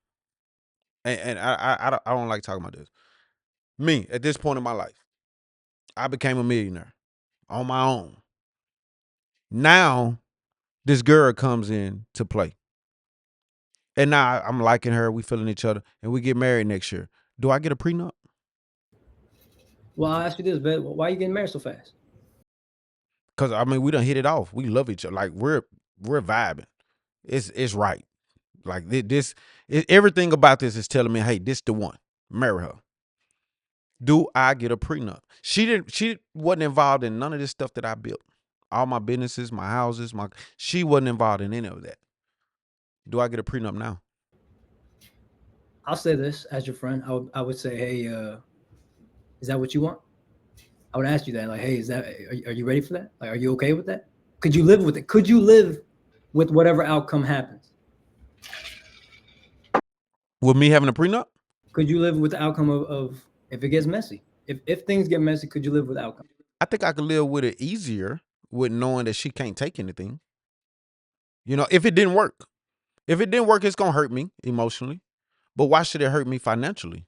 And I don't like talking about this. Me, at this point in my life, I became a millionaire on my own. Now, this girl comes in to play. And now I'm liking her, we feeling each other, and we get married next year. Do I get a prenup? Well, I'll ask you this, man. Why are you getting married so fast? Because I mean, we done hit it off. We love each other. Like we're vibing. It's right. Like everything about this is telling me, hey, this the one. Marry her. Do I get a prenup? She wasn't involved in none of this stuff that I built. All my businesses, my houses, she wasn't involved in any of that. Do I get a prenup now? I'll say this as your friend. I would say, hey, is that what you want? I would ask you that, like, hey, are you ready for that? Like, are you okay with that? Could you live with it? Could you live with whatever outcome happens? With me having a prenup? Could you live with the outcome of if it gets messy? If things get messy, could you live with the outcome? I think I could live with it easier with knowing that she can't take anything. You know, if it didn't work. If it didn't work, it's going to hurt me emotionally. But why should it hurt me financially?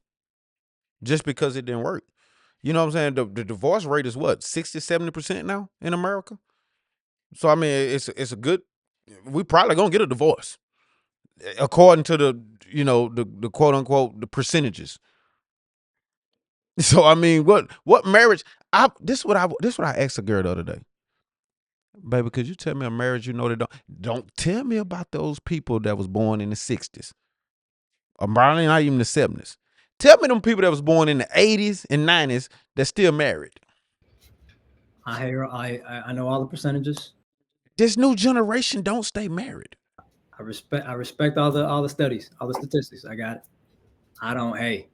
Just because it didn't work. You know what I'm saying? The divorce rate is what, 60, 70% now in America? So, I mean, it's a good, we probably going to get a divorce. According to the quote unquote, the percentages. So, I mean, what marriage, this is what I asked a girl the other day. Baby, could you tell me a marriage you know that don't tell me about those people that was born in the 60s. Or probably not even the 70s. Tell me them people that was born in the 80s and 90s that's still married. I know all the percentages. This new generation don't stay married. I respect all the studies, all the statistics. I got it. I don't. Hey,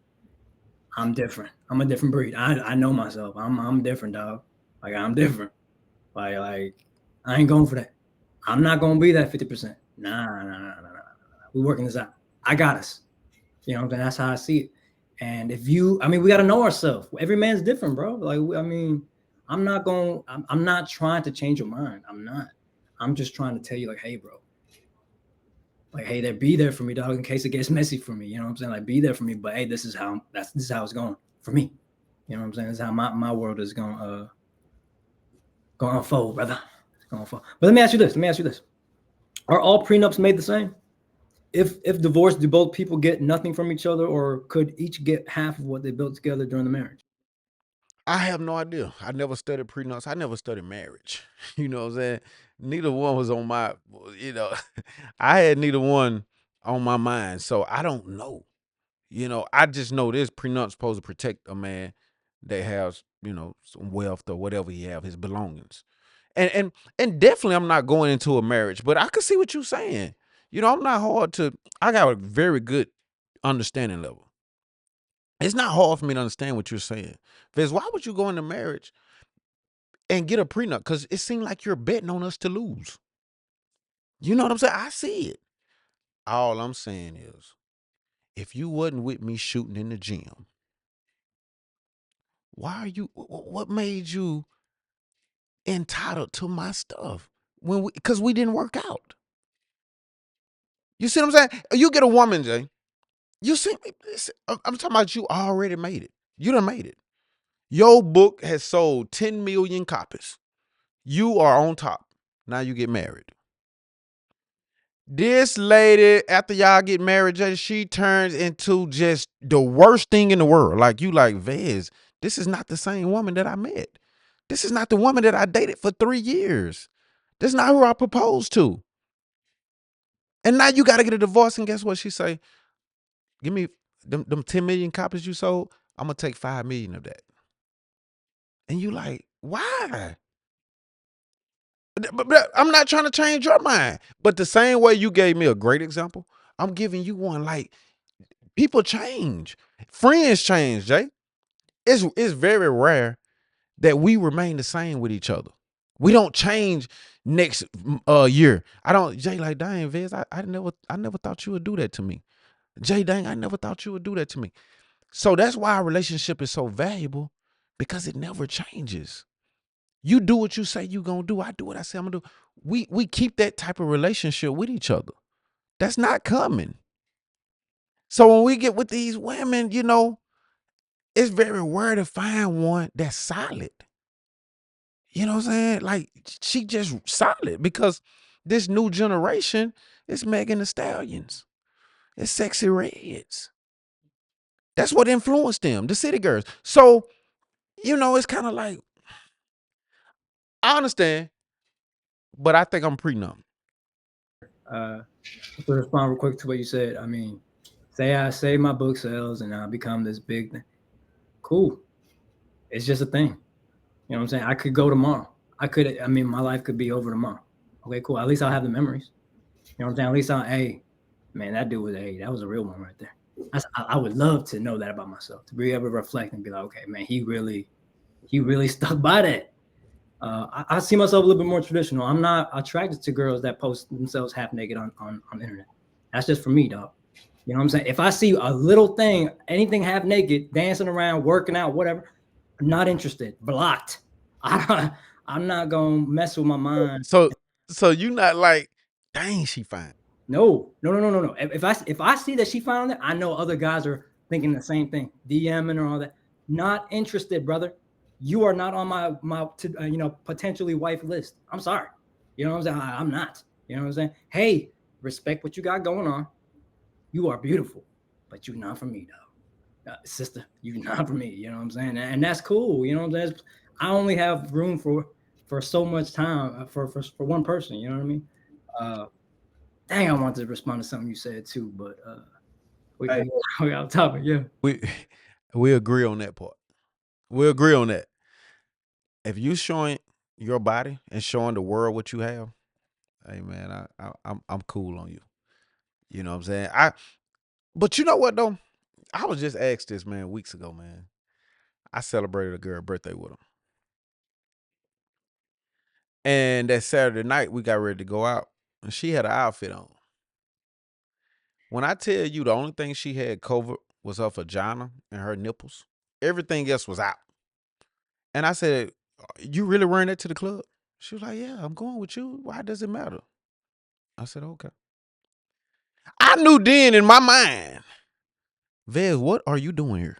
I'm different. I'm a different breed. I know myself. I'm different, dog. Like I'm different. Like I ain't going for that. I'm not gonna be that 50%. Nah. We working this out. I got us. You know what I'm saying? That's how I see it. And we got to know ourselves. Every man's different, bro. Like, I'm not trying to change your mind. I'm not. I'm just trying to tell you, like, hey, bro. Like, hey, be there for me, dog, in case it gets messy for me. You know what I'm saying? Like, be there for me. But hey, this is how it's going for me. You know what I'm saying? This is how my world is going to unfold, brother. It's going to unfold. But let me ask you this. Are all prenups made the same? If divorced, do both people get nothing from each other, or could each get half of what they built together during the marriage? I have no idea. I never studied prenups. I never studied marriage. You know what I'm saying? Neither one was on my, I had neither one on my mind. So I don't know. I just know this prenup supposed to protect a man that has, some wealth or whatever he have, his belongings. And definitely I'm not going into a marriage, but I can see what you're saying. I'm not I got a very good understanding level. It's not hard for me to understand what you're saying. Because why would you go into marriage and get a prenup? Because it seems like you're betting on us to lose. You know what I'm saying? I see it. All I'm saying is, if you wasn't with me shooting in the gym, what made you entitled to my stuff? Because we didn't work out. You see what I'm saying? You get a woman, Jay. You see, I'm talking about you already made it. You done made it. Your book has sold 10 million copies. You are on top. Now you get married. This lady, after y'all get married, Jay, she turns into just the worst thing in the world. Like you like, Vez, this is not the same woman that I met. This is not the woman that I dated for 3 years. This is not who I proposed to. And now you got to get a divorce. And guess what? She say, give me them 10 million copies you sold. I'm going to take 5 million of that. And you like, why? But I'm not trying to change your mind. But the same way you gave me a great example, I'm giving you one. Like, people change. Friends change, Jay. It's very rare that we remain the same with each other. We don't change next year. I don't, Jay, like, dang, Vez, I never thought you would do that to me. Jay, dang, I never thought you would do that to me. So that's why our relationship is so valuable, because it never changes. You do what you say you gonna do. I do what I say I'm gonna do. We keep that type of relationship with each other. That's not coming. So when we get with these women, you know, it's very rare to find one that's solid. You know what I'm saying? Like, she just solid, because this new generation is Megan Thee Stallions. It's Sexy Reds. That's what influenced them, the city girls. So, you know, it's kind of like, I understand, but I think I'm Pre-Nup. To respond real quick to what you said, I mean, say my book sells and I become this big thing. Cool. It's just a thing. You know what I'm saying? I could go tomorrow. I mean, my life could be over tomorrow. Okay, cool. At least I'll have the memories. You know what I'm saying? At least hey, man, that dude was, that was a real one right there. I would love to know that about myself, to be able to reflect and be like, okay, man, he really stuck by that. I see myself a little bit more traditional. I'm not attracted to girls that post themselves half naked on the internet. That's just for me, dog. You know what I'm saying? If I see a little thing, anything half naked, dancing around, working out, whatever, I'm not interested. Blocked. I'm not gonna mess with my mind. So you not like, dang, she fine. No. If I see that she found it, I know other guys are thinking the same thing, DMing or all that. Not interested, brother. You are not on my potentially wife list. I'm sorry. You know what I'm saying? I'm not. You know what I'm saying? Hey, respect what you got going on. You are beautiful, but you're not for me, though. Sister, you're not for me. You know what I'm saying? And that's cool. You know what I'm saying? I only have room for so much time for one person. You know what I mean? Dang, I wanted to respond to something you said too, but we got topic. Yeah, We agree on that part. We agree on that. If you showing your body and showing the world what you have, hey man, I'm cool on you. You know what I'm saying? But you know what though? I was just asked this, man, weeks ago, man. I celebrated a girl's birthday with him. And that Saturday night, we got ready to go out, and she had an outfit on. When I tell you the only thing she had covered was her vagina and her nipples, everything else was out. And I said, you really wearing that to the club? She was like, yeah, I'm going with you. Why does it matter? I said, okay. I knew then in my mind, Vez, what are you doing here?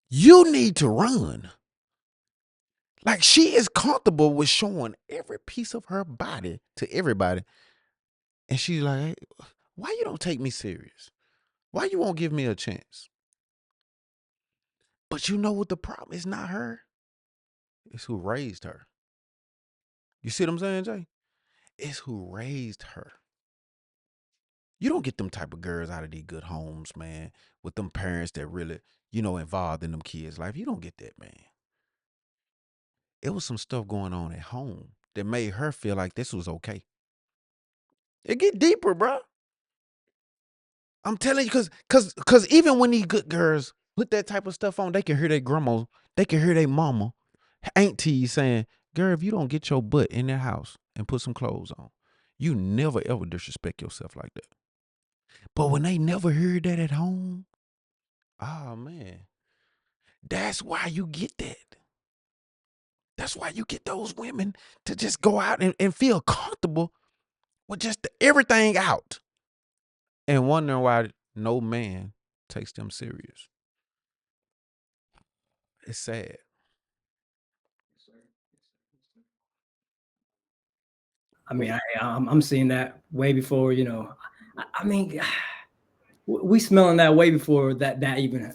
You need to run. Like, she is comfortable with showing every piece of her body to everybody. And she's like, hey, why you don't take me serious? Why you won't give me a chance? But you know what the problem is? Not her. It's who raised her. You see what I'm saying, Jay? It's who raised her. You don't get them type of girls out of these good homes, man, with them parents that really, involved in them kids' life. You don't get that, man. It was some stuff going on at home that made her feel like this was okay. It get deeper, bro. I'm telling you, cause even when these good girls put that type of stuff on, they can hear their grandma, they can hear their mama, auntie saying, girl, if you don't get your butt in that house and put some clothes on, you never ever disrespect yourself like that. But when they never heard that at home, oh man, that's why you get that. That's why you get those women to just go out and feel comfortable with just everything out and wondering why no man takes them serious. It's sad. I mean, I'm seeing that way before. I mean, we smelling that way before that even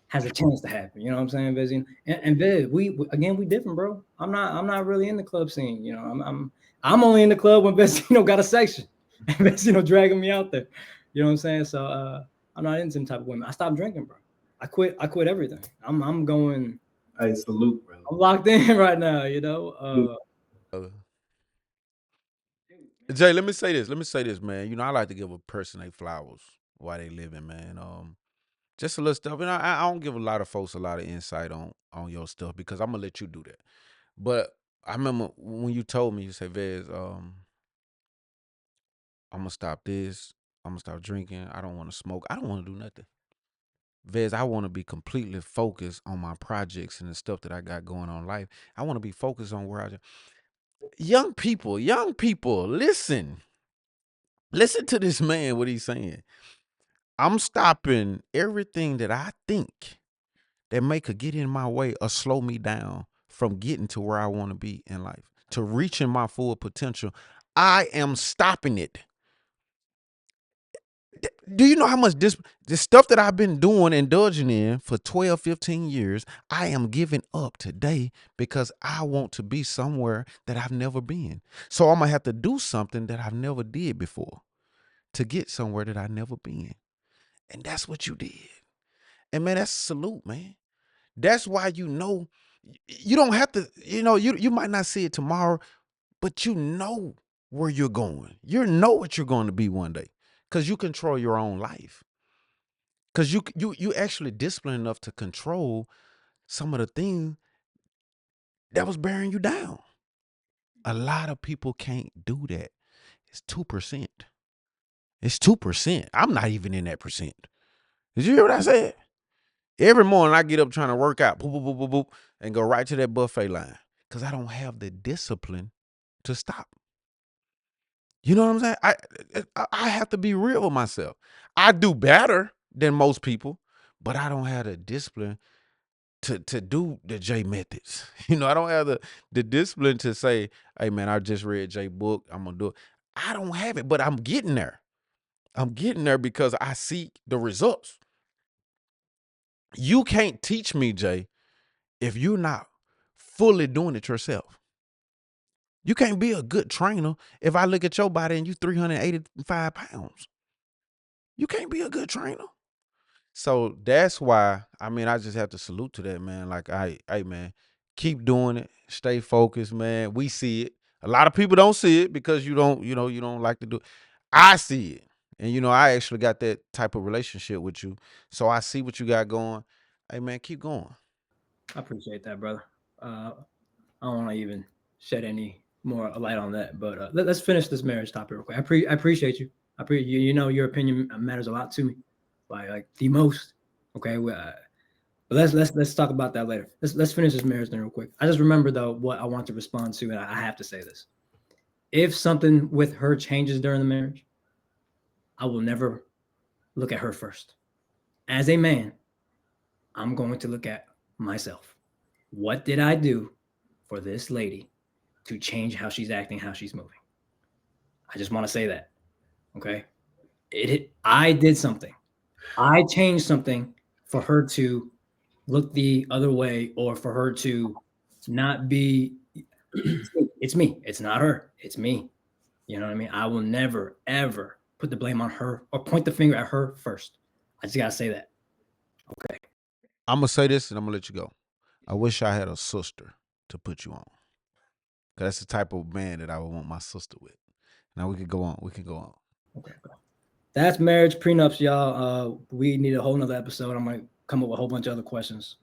has a chance to happen. You know what I'm saying, Vezino? And Viz, we different, bro. I'm not really in the club scene. I'm only in the club when Vezino got a section and Vezino dragging me out there. You know what I'm saying? So I'm not into them type of women. I stopped drinking, bro. I quit everything. I'm going. Hey, salute, bro. I'm locked in right now. Jay, let me say this. Let me say this, man. I like to give a person their flowers while they living, man. Just a little stuff. And I don't give a lot of folks a lot of insight on your stuff because I'm gonna let you do that. But I remember when you told me, you said, Vez, I'm gonna stop this. I'm gonna stop drinking. I don't want to smoke. I don't want to do nothing. Vez, I want to be completely focused on my projects and the stuff that I got going on in life. I want to be focused on where young people, listen to this man, what he's saying. I'm stopping everything that I think that could get in my way or slow me down from getting to where I want to be in life, to reaching my full potential. I am stopping it. Do you know how much this stuff that I've been doing, indulging in for 12, 15 years, I am giving up today because I want to be somewhere that I've never been. So I'm going to have to do something that I've never did before to get somewhere that I've never been. And that's what you did. And man, that's a salute, man. That's why you don't have to, you might not see it tomorrow, but you know where you're going. You know what you're going to be one day because you control your own life. Because you actually disciplined enough to control some of the things that was bearing you down. A lot of people can't do that. It's 2%. It's 2%. I'm not even in that percent. Did you hear what I said? Every morning I get up trying to work out, boop, boop, boop, boop, boop, and go right to that buffet line because I don't have the discipline to stop. You know what I'm saying? I have to be real with myself. I do better than most people, but I don't have the discipline to do the J methods. I don't have the discipline to say, hey man, I just read J book. I'm gonna do it. I don't have it, but I'm getting there. I'm getting there because I see the results. You can't teach me, Jay, if you're not fully doing it yourself. You can't be a good trainer if I look at your body and you 385 pounds. You can't be a good trainer. So that's why, I just have to salute to that, man. Like, hey, man, keep doing it. Stay focused, man. We see it. A lot of people don't see it because you don't like to do it. I see it. And, I actually got that type of relationship with you. So I see what you got going. Hey, man, keep going. I appreciate that, brother. I don't want to even shed any more light on that, but let's finish this marriage topic real quick. I appreciate you. Your opinion matters a lot to me, like the most. Okay, but let's talk about that later. Let's finish this marriage thing real quick. I just remember though what I want to respond to, and I have to say this: if something with her changes during the marriage, I will never look at her first. As a man, I'm going to look at myself. What did I do for this lady to change how she's acting, how she's moving? I just want to say that. Okay. I did something. I changed something for her to look the other way or for her to not be. It's me. It's not her. It's me. You know what I mean? I will never, ever put the blame on her or point the finger at her first. I just got to say that. Okay. I'm going to say this and I'm going to let you go. I wish I had a sister to put you on. Because that's the type of man that I would want my sister with. Now we can go on. Okay. That's marriage prenups, y'all. We need a whole nother episode. I'm going to come up with a whole bunch of other questions.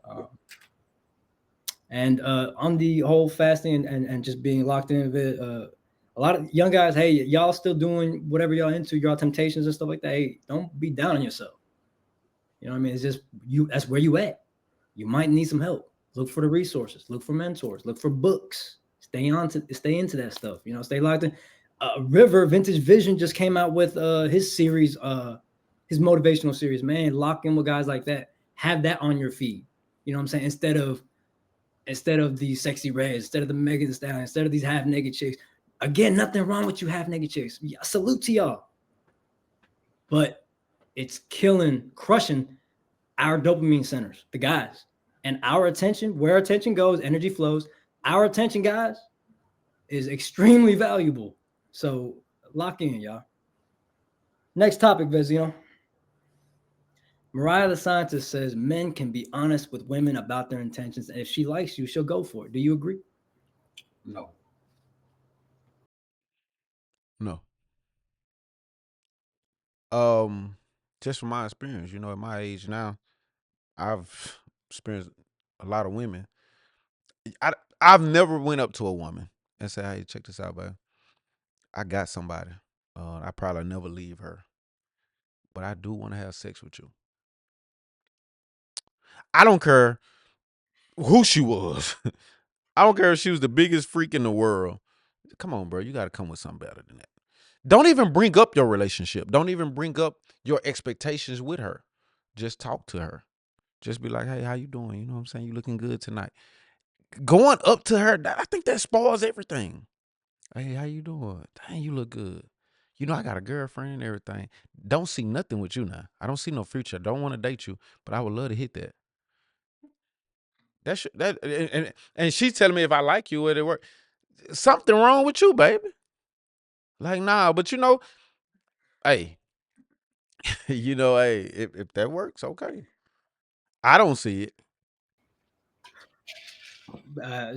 And on the whole fasting and just being locked in with a lot of young guys, hey, y'all still doing whatever y'all into, y'all temptations and stuff like that. Hey, don't be down on yourself. You know what I mean? It's just you. That's where you at. You might need some help. Look for the resources. Look for mentors. Look for books. Stay into that stuff. Stay locked in. River Vintage Vision just came out with his series, his motivational series. Man, lock in with guys like that. Have that on your feed. You know what I'm saying? Instead of the sexy reds, instead of the Megan Thee Stallion, instead of these half-naked chicks. Again, nothing wrong with you half-naked chicks. Salute to y'all. But it's crushing our dopamine centers, the guys. And our attention, where attention goes, energy flows. Our attention, guys, is extremely valuable. So lock in, y'all. Next topic, Vezino. Mariah the Scientist says men can be honest with women about their intentions, and if she likes you, she'll go for it. Do you agree? No. No. just from my experience, at my age now, I've experienced a lot of women. I've never went up to a woman and said, "Hey, check this out, babe. I got somebody. I probably never leave her, but I do want to have sex with you. I don't care who she was. I don't care if she was the biggest freak in the world. Come on, bro. You got to come with something better than that. Don't even bring up your relationship. Don't even bring up your expectations with her. Just talk to her. Just be like, hey, how you doing? You know what I'm saying? You looking good tonight. Going up to her, I think that spoils everything. Hey, how you doing? Dang, you look good. I got a girlfriend and everything. Don't see nothing with you now. I don't see no future. Don't want to date you, but I would love to hit that. And she's telling me if I like you, would it work? Something wrong with you, baby. Like, nah, but hey, hey, if that works, okay. I don't see it.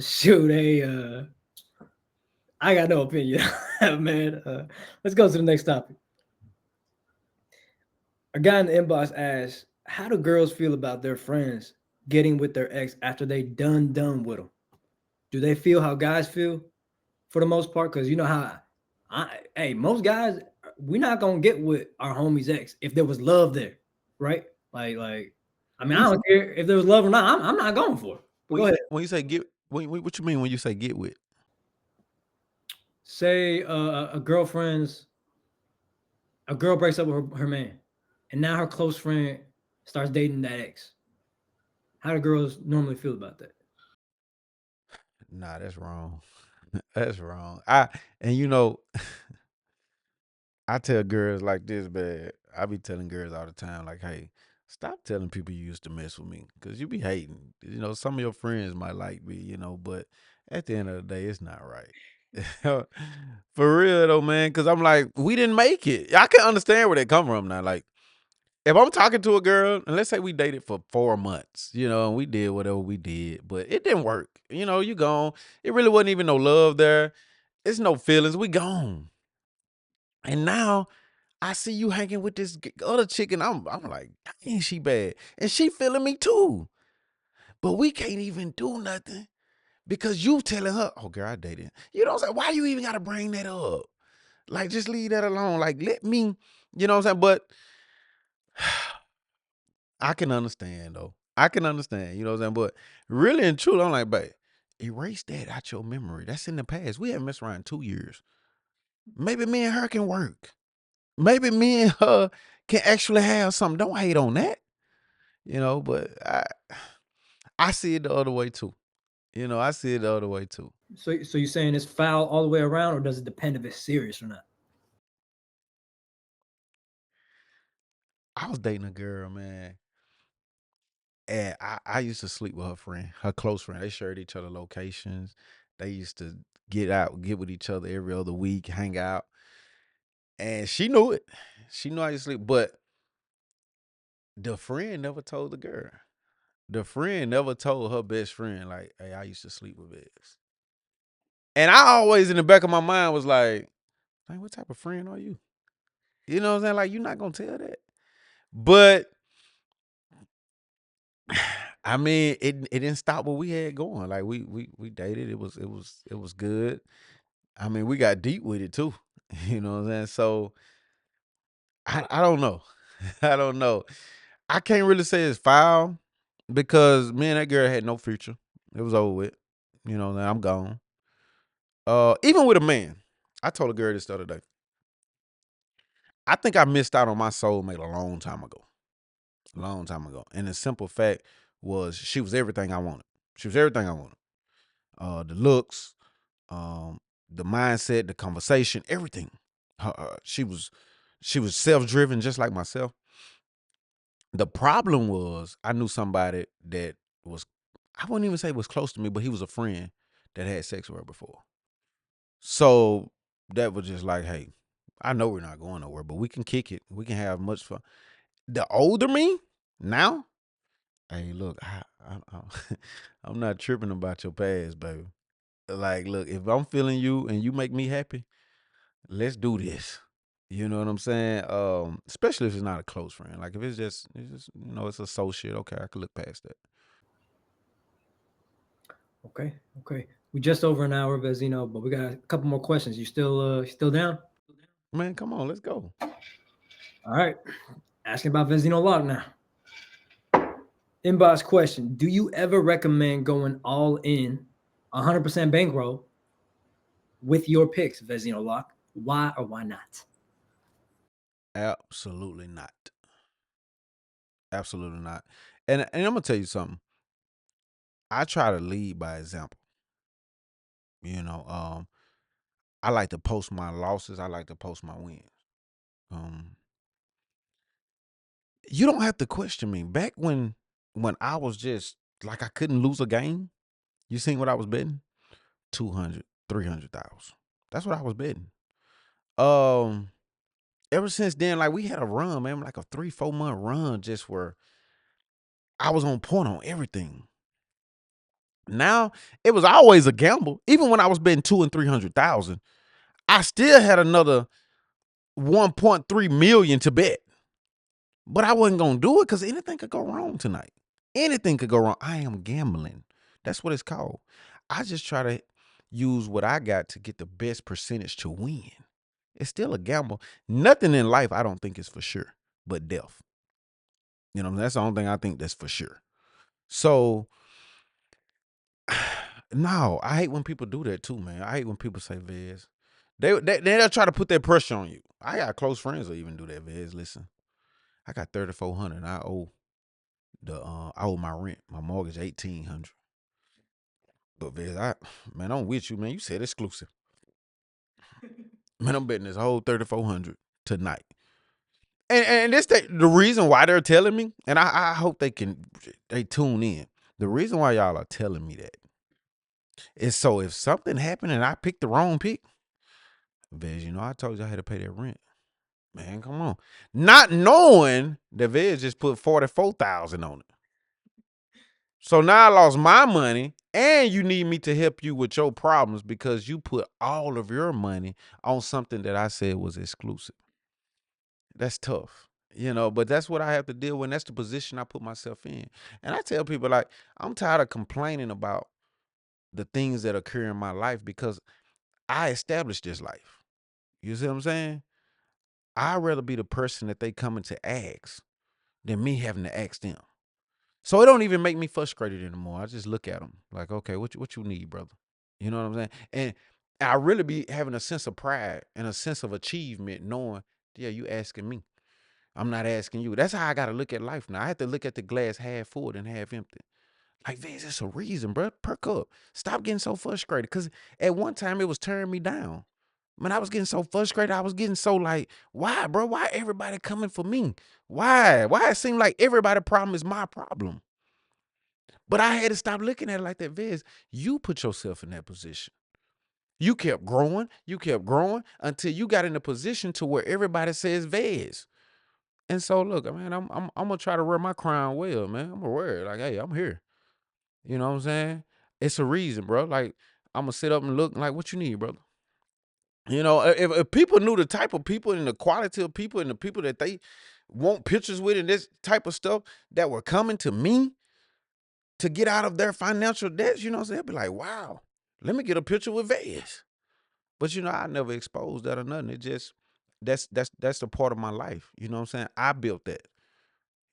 Shoot, I got no opinion, man. Let's go to the next topic. A guy in the inbox asked, "How do girls feel about their friends getting with their ex after they done with them? Do they feel how guys feel for the most part? Because you know how, most guys, we're not gonna get with our homie's ex if there was love there, right? Like, I mean, I don't care if there was love or not. I'm not going for it. But go ahead. When you say get, what you mean when you say get with? Say a girl breaks up with her man, and now her close friend starts dating that ex. How do girls normally feel about that? Nah, that's wrong. That's wrong. And I tell girls like this, bad. I be telling girls all the time, like, hey, stop telling people you used to mess with me, cause you be hating. Some of your friends might like me, but at the end of the day, it's not right. For real though, man. Cause I'm like, we didn't make it. I can understand where they come from now. Like, if I'm talking to a girl, and let's say we dated for 4 months, and we did whatever we did, but it didn't work. You gone. It really wasn't even no love there. It's no feelings. We gone. And now I see you hanging with this other chick, and I'm like, ain't she bad? And she feeling me too. But we can't even do nothing because you telling her, oh, girl, I dated. You know what I'm saying? Why you even got to bring that up? Like, just leave that alone. Like, let me, you know what I'm saying? But I can understand, though. I can understand, you know what I'm saying? But really and truly, I'm like, babe, erase that out your memory. That's in the past. We haven't messed around 2 years. Maybe me and her can work. Maybe me and her can actually have something. Don't hate on that, but I see it the other way too. I see it the other way too. So you're saying it's foul all the way around, or does it depend if it's serious or not? I was dating a girl, man, and I used to sleep with her friend, her close friend. They shared each other locations. They used to get with each other every other week, hang out. And she knew it. She knew I used to sleep, but the friend never told the girl. The friend never told her best friend, like, hey, I used to sleep with Vez. And I always in the back of my mind was like, what type of friend are you? You know what I'm saying? Like, you're not gonna tell that. But I mean, it didn't stop what we had going. Like we dated. It was good. I mean, we got deep with it too. You know what I'm saying? So I don't know. I don't know. I can't really say it's foul because me and that girl had no future. It was over with. You know what I'm saying? I'm gone. Even with a man, I told a girl this the other day. I think I missed out on my soulmate a long time ago. A long time ago. And the simple fact was she was everything I wanted. She was everything I wanted. The looks, the mindset, the conversation, everything. She was self-driven just like myself. The problem was I knew somebody that was, I wouldn't even say was close to me, but he was a friend that had sex with her before. So that was just like, hey, I know we're not going nowhere, but we can kick it. We can have much fun. The older me now, hey, look, I'm not tripping about your past, baby. Like, look, if I'm feeling you and you make me happy, let's do this. You know what I'm saying? Especially if it's not a close friend. Like if it's just it's associate. Okay, I can look past that. Okay. We just over an hour, Vezino, but we got a couple more questions. You still down? Man, come on, let's go. All right. Asking about Vezino Lock now. Inbox question: do you ever recommend going all in, 100% bankroll with your picks, Vezino Lock? Why or why not? Absolutely not. Absolutely not. And I'm gonna tell you something. I try to lead by example. You know, I like to post my losses. I like to post my wins. Um, you don't have to question me. Back when I was just like I couldn't lose a game. You seen what I was betting? 200, 300,000. That's what I was betting. Um, ever since then, like we had a run, man, like a 3-4 month run, just where I was on point on everything. Now it was always a gamble. Even when I was betting 200 and 300,000, I still had another 1.3 million to bet. But I wasn't gonna do it because anything could go wrong tonight. Anything could go wrong. I am gambling. That's what it's called. I just try to use what I got to get the best percentage to win. It's still a gamble. Nothing in life I don't think is for sure, but death. You know, that's the only thing I think that's for sure. So no, I hate when people do that too, man. I hate when people say, Vez. They'll try to put that pressure on you. I got close friends that even do that, Vez. Listen, I got 3,400. I owe my rent, my mortgage 1,800. But Vez, man, I'm with you, man. You said exclusive. Man, I'm betting this whole 3,400 tonight. And this the reason why they're telling me, and I hope they tune in. The reason why y'all are telling me that is so if something happened and I picked the wrong pick, Vez, I told you I had to pay that rent. Man, come on. Not knowing that Vez just put 44,000 on it. So now I lost my money, and you need me to help you with your problems because you put all of your money on something that I said was exclusive. That's tough, but that's what I have to deal with. And that's the position I put myself in. And I tell people, like, I'm tired of complaining about the things that occur in my life because I established this life. You see what I'm saying? I'd rather be the person that they coming to ask than me having to ask them. So it don't even make me frustrated anymore. I just look at them like, okay, what you need, brother? You know what I'm saying? And I really be having a sense of pride and a sense of achievement knowing, yeah, you asking me. I'm not asking you. That's how I got to look at life now. I have to look at the glass half full and half empty. Like, Vince, it's a reason, bro. Perk up. Stop getting so frustrated. Because at one time, it was tearing me down. Man, I was getting so frustrated. I was getting so like, why, bro? Why everybody coming for me? Why? Why it seemed like everybody's problem is my problem? But I had to stop looking at it like that, Viz. You put yourself in that position. You kept growing. You kept growing until you got in a position to where everybody says Vez. And so, look, man, I'm gonna try to wear my crown well, man. I'm gonna wear it like, hey, I'm here. You know what I'm saying? It's a reason, bro. Like, I'm gonna sit up and look like, what you need, brother? If people knew the type of people and the quality of people and the people that they want pictures with and this type of stuff that were coming to me to get out of their financial debts, you know what I'm saying? They'd be like, wow, let me get a picture with Vez. But I never exposed that or nothing. It just that's a part of my life. You know what I'm saying? I built that,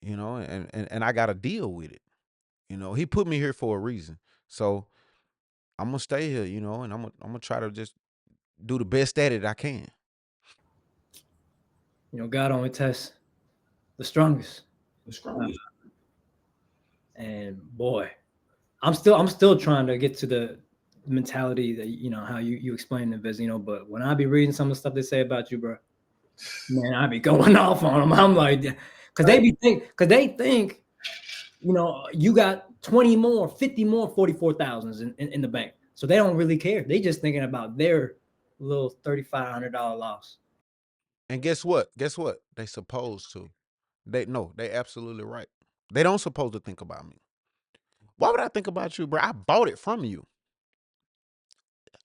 and I gotta deal with it. He put me here for a reason. So I'm gonna stay here, and I'm gonna try to just do the best at it I can. God only tests the strongest. The strongest. And boy, I'm still trying to get to the mentality that how you explain it, Vezino. But when I be reading some of the stuff they say about you, bro, man, I be going off on them. I'm like, because they think you got 20 more, 50 more 44,000s in the bank, so they don't really care. They just thinking about their little $3,500 loss. And guess what? They supposed to. They absolutely right. They don't supposed to think about me. Why would I think about you, bro? I bought it from you.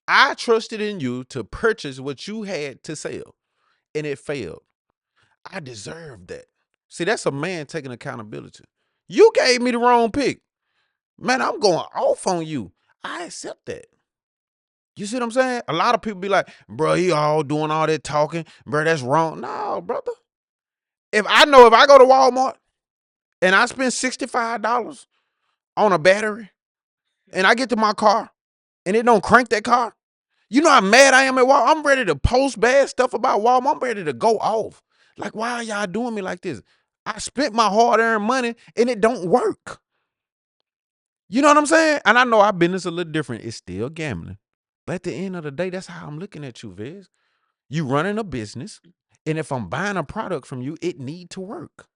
I trusted in you to purchase what you had to sell. and it failed. I deserve that. See, that's a man taking accountability. You gave me the wrong pick. Man, I'm going off on you. I accept that. You see what I'm saying? A lot of people be like, bro, he all doing all that talking. Bro, that's wrong. No, brother. If I go to Walmart and I spend $65 on a battery and I get to my car and it don't crank that car, you know how mad I am at Walmart? I'm ready to post bad stuff about Walmart. I'm ready to go off. Like, why are y'all doing me like this? I spent my hard-earned money and it don't work. You know what I'm saying? And I know our business a little different. It's still gambling. But at the end of the day, that's how I'm looking at you, Vez. You running a business, and if I'm buying a product from you, it need to work.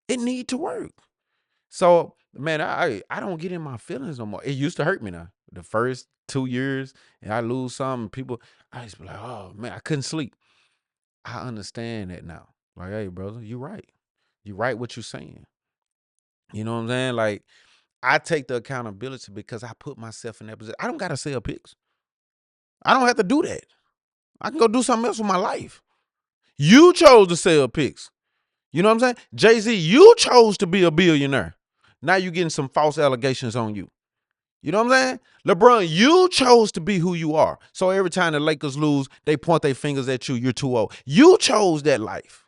It need to work. So, man, I don't get in my feelings no more. It used to hurt me now. The first 2 years, and I lose something, people, I used to be like, oh, man, I couldn't sleep. I understand that now. Like, hey, brother, you right. You right what you're saying. You know what I'm saying? Like, I take the accountability because I put myself in that position. I don't got to sell picks. I don't have to do that. I can go do something else with my life. You chose to sell picks. You know what I'm saying? Jay-Z, you chose to be a billionaire. Now you're getting some false allegations on you. You know what I'm saying? LeBron, you chose to be who you are. So every time the Lakers lose, they point their fingers at you. You're too old. You chose that life.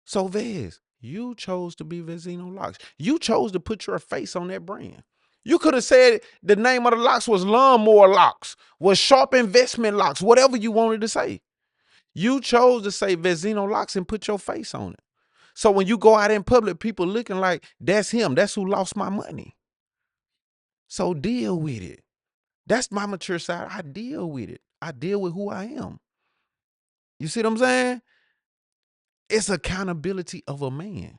So Vez, you chose to be Vezino Locks. You chose to put your face on that brand. You could have said the name of the locks was Lawnmower Locks, was Sharp Investment Locks, whatever you wanted to say. You chose to say Vezino Locks and put your face on it. So when you go out in public, people looking like, that's him. That's who lost my money. So deal with it. That's my mature side. I deal with it. I deal with who I am. You see what I'm saying? It's accountability of a man.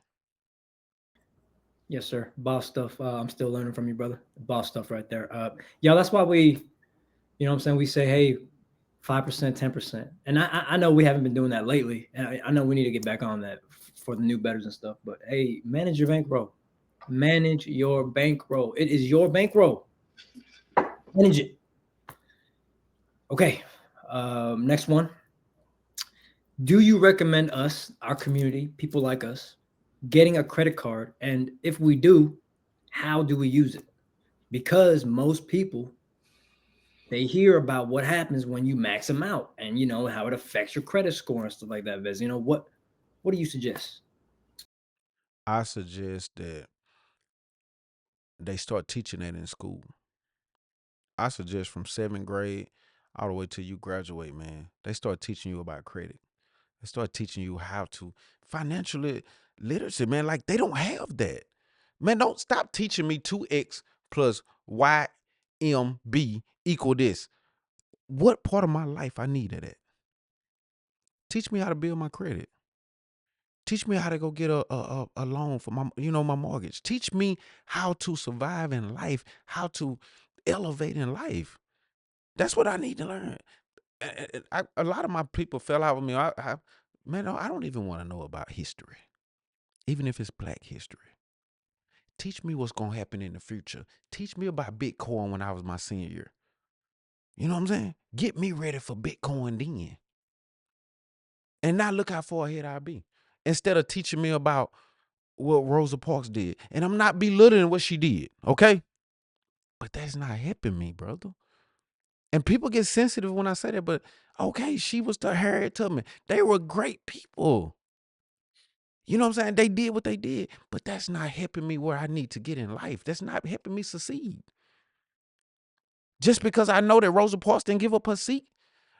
Yes, sir. Boss stuff. I'm still learning from you, brother. Boss stuff right there. Yeah, that's why we, you know what I'm saying? We say, hey, 5%, 10%. And I know we haven't been doing that lately. And I know we need to get back on that for the new betters and stuff. But hey, manage your bankroll. Manage your bankroll. It is your bankroll. Manage it. Okay. Next one. Do you recommend us, our community, people like us, getting a credit card? And if we do, how do we use it? Because most people, they hear about what happens when you max them out and you know how it affects your credit score and stuff like that. Vez, you know, what do you suggest? I suggest that they start teaching that in school. I suggest from 7th grade all the way till you graduate, man. They start teaching you about credit. They start teaching you how to financial literacy, man. Like they don't have that. Man, don't stop teaching me 2x plus YMB equal this. What part of my life I need that? Teach me how to build my credit. Teach me how to go get a loan for my mortgage. Teach me how to survive in life, how to elevate in life. That's what I need to learn. A lot of my people fell out with me. Man, I don't even want to know about history, even if it's Black history. Teach me what's going to happen in the future. Teach me about Bitcoin when I was my senior year. You know what I'm saying? Get me ready for Bitcoin then. And now look how far ahead I'll be. Instead of teaching me about what Rosa Parks did. And I'm not belittling what she did, okay? But that's not helping me, brother. And people get sensitive when I say that, but okay, she was to Harriet Tubman. They were great people. You know what I'm saying? They did what they did, but that's not helping me where I need to get in life. That's not helping me succeed. Just because I know that Rosa Parks didn't give up her seat,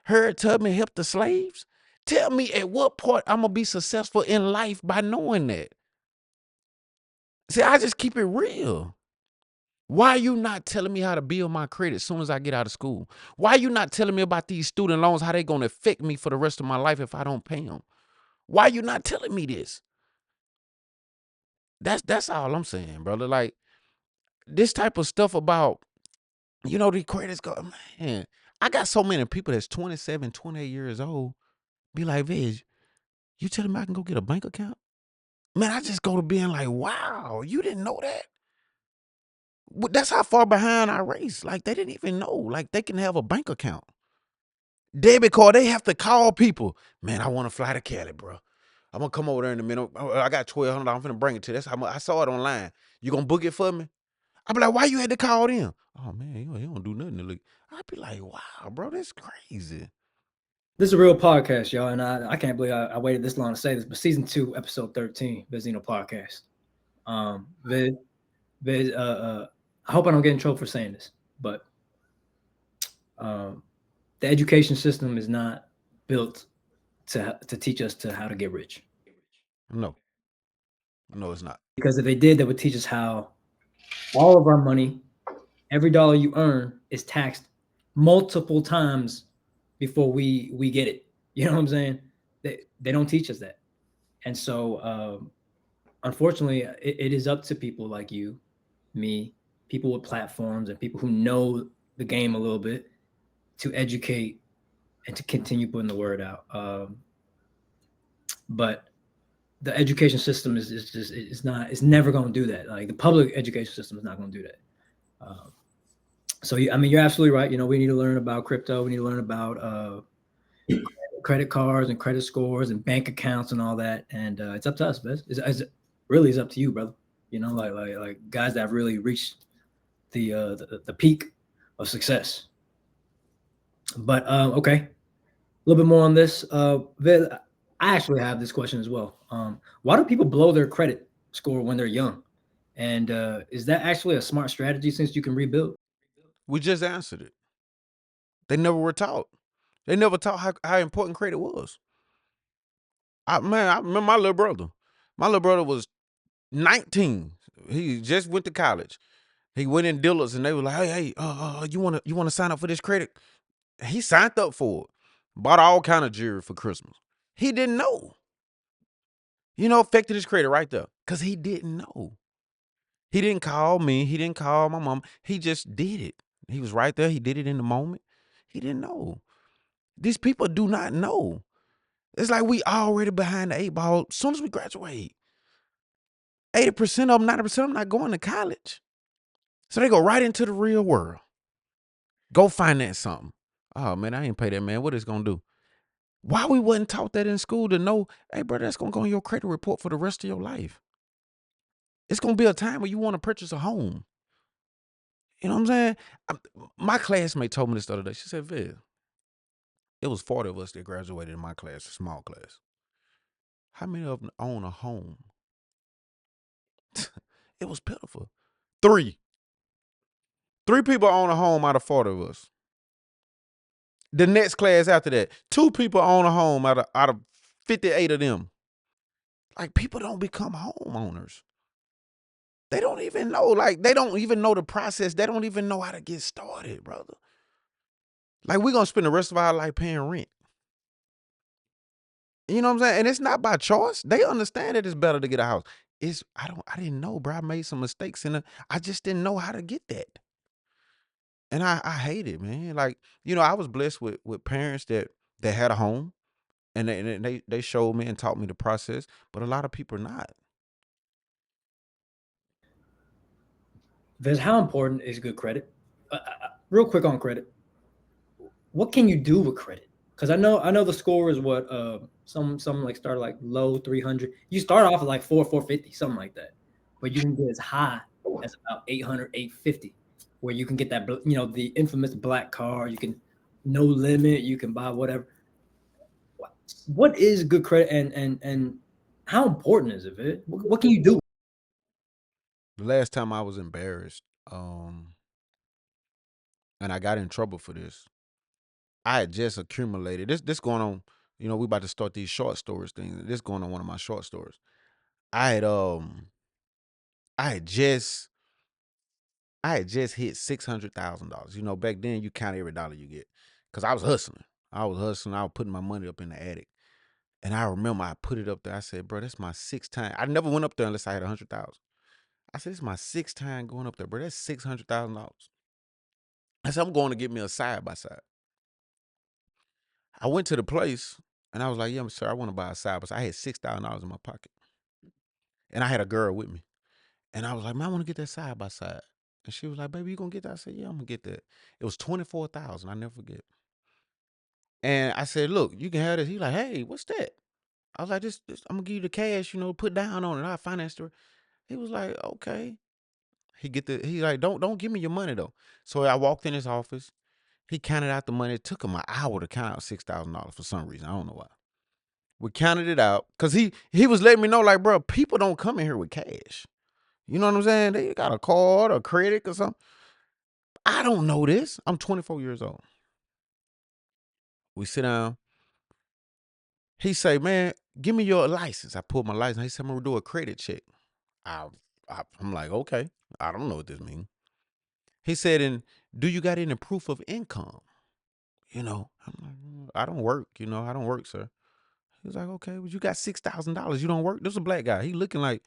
Harriet Tubman helped the slaves. Tell me at what point I'm going to be successful in life by knowing that. See, I just keep it real. Why are you not telling me how to build my credit as soon as I get out of school? Why are you not telling me about these student loans, how they going to affect me for the rest of my life if I don't pay them? Why are you not telling me this? That's all I'm saying, brother. Like, this type of stuff about, the credits go, man, I got so many people that's 27, 28 years old be like, Veg, you telling me I can go get a bank account? Man, I just go to being like, wow, you didn't know that? That's how far behind I race. Like, they didn't even know. Like, they can have a bank account. Debit card, they have to call people. Man, I want to fly to Cali, bro. I'm gonna come over there in a minute. I got $1,200. I'm finna bring it to you. That's how much I saw it online. You gonna book it for me? I be like, why you had to call them? Oh man, he don't do nothing to look. I be like, wow, bro, that's crazy. This is a real podcast, y'all, and I can't believe I waited this long to say this, but season 2, episode 13, Vezino Podcast. Viz, I hope I don't get in trouble for saying this, but the education system is not built to teach us how to get rich. No, it's not. Because if they did, they would teach us how all of our money, every dollar you earn, is taxed multiple times before we get it. You know what I'm saying? They don't teach us that, and so unfortunately, it is up to people like you, me, people with platforms, and people who know the game a little bit to educate and to continue putting the word out. But the education system is just it's never going to do that. Like the public education system is not going to do that. So I mean, you're absolutely right. You know, we need to learn about crypto. We need to learn about credit cards and credit scores and bank accounts and all that. And it's up to us, Bez. It's really is up to you, brother. You know, like guys that have really reached the peak of success. But okay, a little bit more on this. Vez, I actually have this question as well. Why do people blow their credit score when they're young? And is that actually a smart strategy since you can rebuild? We just answered it. They never were taught. They never taught how important credit was. I remember my little brother. My little brother was 19. He just went to college. He went in dealers and they were like, hey, you wanna sign up for this credit? He signed up for it. Bought all kind of jewelry for Christmas. He didn't know. You know, affected his credit right there. Because he didn't know. He didn't call me. He didn't call my mom. He just did it. He was right there. He did it in the moment. He didn't know. These people do not know. It's like we already behind the 8 ball as soon as we graduate. 80% of them, 90% of them not going to college. So they go right into the real world. Go finance something. Oh, man, I ain't pay that, man. What is going to do? Why we wasn't taught that in school to know, hey, brother, that's going to go on your credit report for the rest of your life. It's going to be a time where you want to purchase a home. You know what I'm saying? My classmate told me this the other day. She said, Viz, it was 40 of us that graduated in my class, a small class. How many of them own a home? It was pitiful. 3. 3 people own a home out of 40 of us. The next class after that, 2 people own a home out of 58 of them. Like, people don't become homeowners. They don't even know. Like, they don't even know the process. They don't even know how to get started, brother. Like, we're going to spend the rest of our life paying rent. You know what I'm saying? And it's not by choice. They understand that it's better to get a house. I didn't know, bro. I made some mistakes in it. I just didn't know how to get that. And I hate it, man. Like, you know, I was blessed with parents that had a home and they showed me and taught me the process, but a lot of people are not. Vez, how important is good credit? Real quick on credit. What can you do with credit? Because I know the score is what some like start like low 300. You start off at like 450, something like that, but you can get as high as about 800, 850, where you can get that, you know, the infamous black car. You can no limit. You can buy whatever. What is good credit and how important is it? What can you do? The last time I was embarrassed, and I got in trouble for this, I had just accumulated this going on. You know, we about to start these short stories things. This going on one of my short stories. I had just hit $600,000. You know, back then you count every dollar you get, cause I was hustling. I was putting my money up in the attic, and I remember I put it up there. I said, "Bro, that's my 6th time. I never went up there unless I had 100,000. I said, "It's my 6th time going up there, bro. That's $600,000." I said, "I'm going to get me a side by side." I went to the place and I was like, "Yeah, sir, I want to buy a side by side." I had $6,000 in my pocket, and I had a girl with me, and I was like, "Man, I want to get that side by side." And she was like, "Baby, you gonna get that?" I said, "Yeah, I'm gonna get that." It was $24,000. I never forget. And I said, look, you can have this. He like, hey, what's that? I was like, this I'm gonna give you the cash, put down on it. I financed her. He was like, okay. He like, don't give me your money though. So I walked in his office. He counted out the money. It took him an hour to count out $6,000 for some reason. I don't know why. We counted it out because he was letting me know, like, bro, people don't come in here with cash. You know what I'm saying? They got a card or credit or something. I don't know this. I'm 24 years old. We sit down. He say, man, give me your license. I pulled my license. He said, I'm going to do a credit check. I'm like, okay. I don't know what this means. He said, and do you got any proof of income? I'm like, I don't work. I don't work, sir. He was like, okay, well, you got $6,000. You don't work? This is a black guy. He looking like,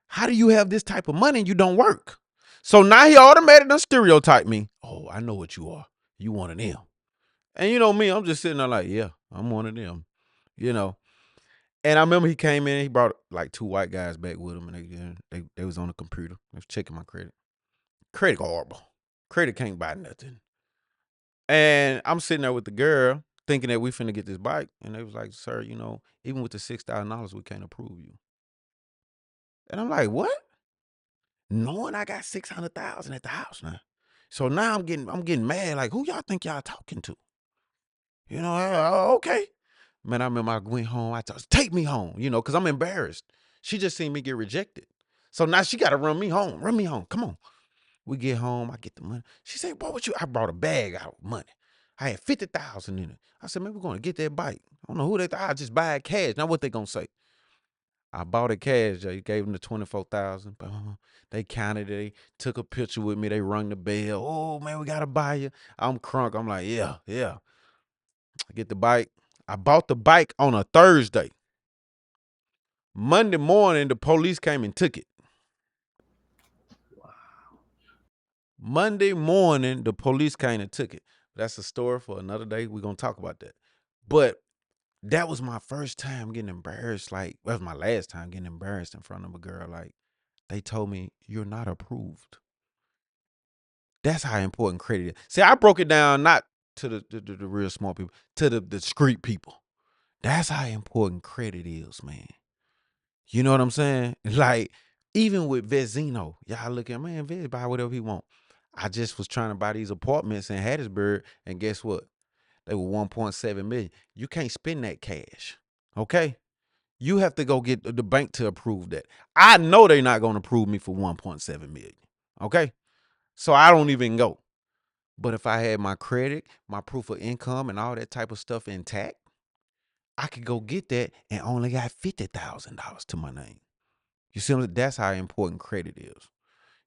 how do you have this type of money and you don't work? So now he automatically done stereotyped me. Oh, I know what you are. You one of them. And you know me, I'm just sitting there like, yeah, I'm one of them. And I remember he came in, he brought like 2 white guys back with him, and they was on the computer. They was checking my credit. Credit horrible. Credit can't buy nothing. And I'm sitting there with the girl thinking that we finna get this bike. And they was like, sir, even with the $6,000, we can't approve you. And I'm like, what? Knowing I got $600,000 at the house now. So now I'm getting mad. Like, who y'all think y'all talking to? Okay. Man, I remember I went home. I told, take me home, because I'm embarrassed. She just seen me get rejected. So now she got to run me home. Run me home. Come on. We get home. I get the money. She said, what would you? I brought a bag out of money. I had $50,000 in it. I said, man, we're going to get that bike. I don't know who they thought. I just buy it cash. Now what they going to say? I bought it cash. They gave them the $24,000. They counted it. They took a picture with me. They rung the bell. Oh, man, we got to buy you. I'm crunk. I'm like, yeah. I get the bike. I bought the bike on a Thursday. Monday morning, the police came and took it. Wow. Monday morning, the police came and took it. That's a story for another day. We're going to talk about that. But that was my first time getting embarrassed. Like, that was my last time getting embarrassed in front of a girl. Like, they told me, you're not approved. That's how important credit is. See, I broke it down not to the real smart people, to the street people. That's how important credit is, man. You know what I'm saying? Like, even with Vezino, y'all looking, man, Vez buy whatever he want. I just was trying to buy these apartments in Hattiesburg, and guess what? They were 1.7 million. You can't spend that cash, okay? You have to go get the bank to approve that. I know they're not going to approve me for 1.7 million, okay? So I don't even go. But if I had my credit, my proof of income, and all that type of stuff intact, I could go get that and only got $50,000 to my name. You see, that's how important credit is.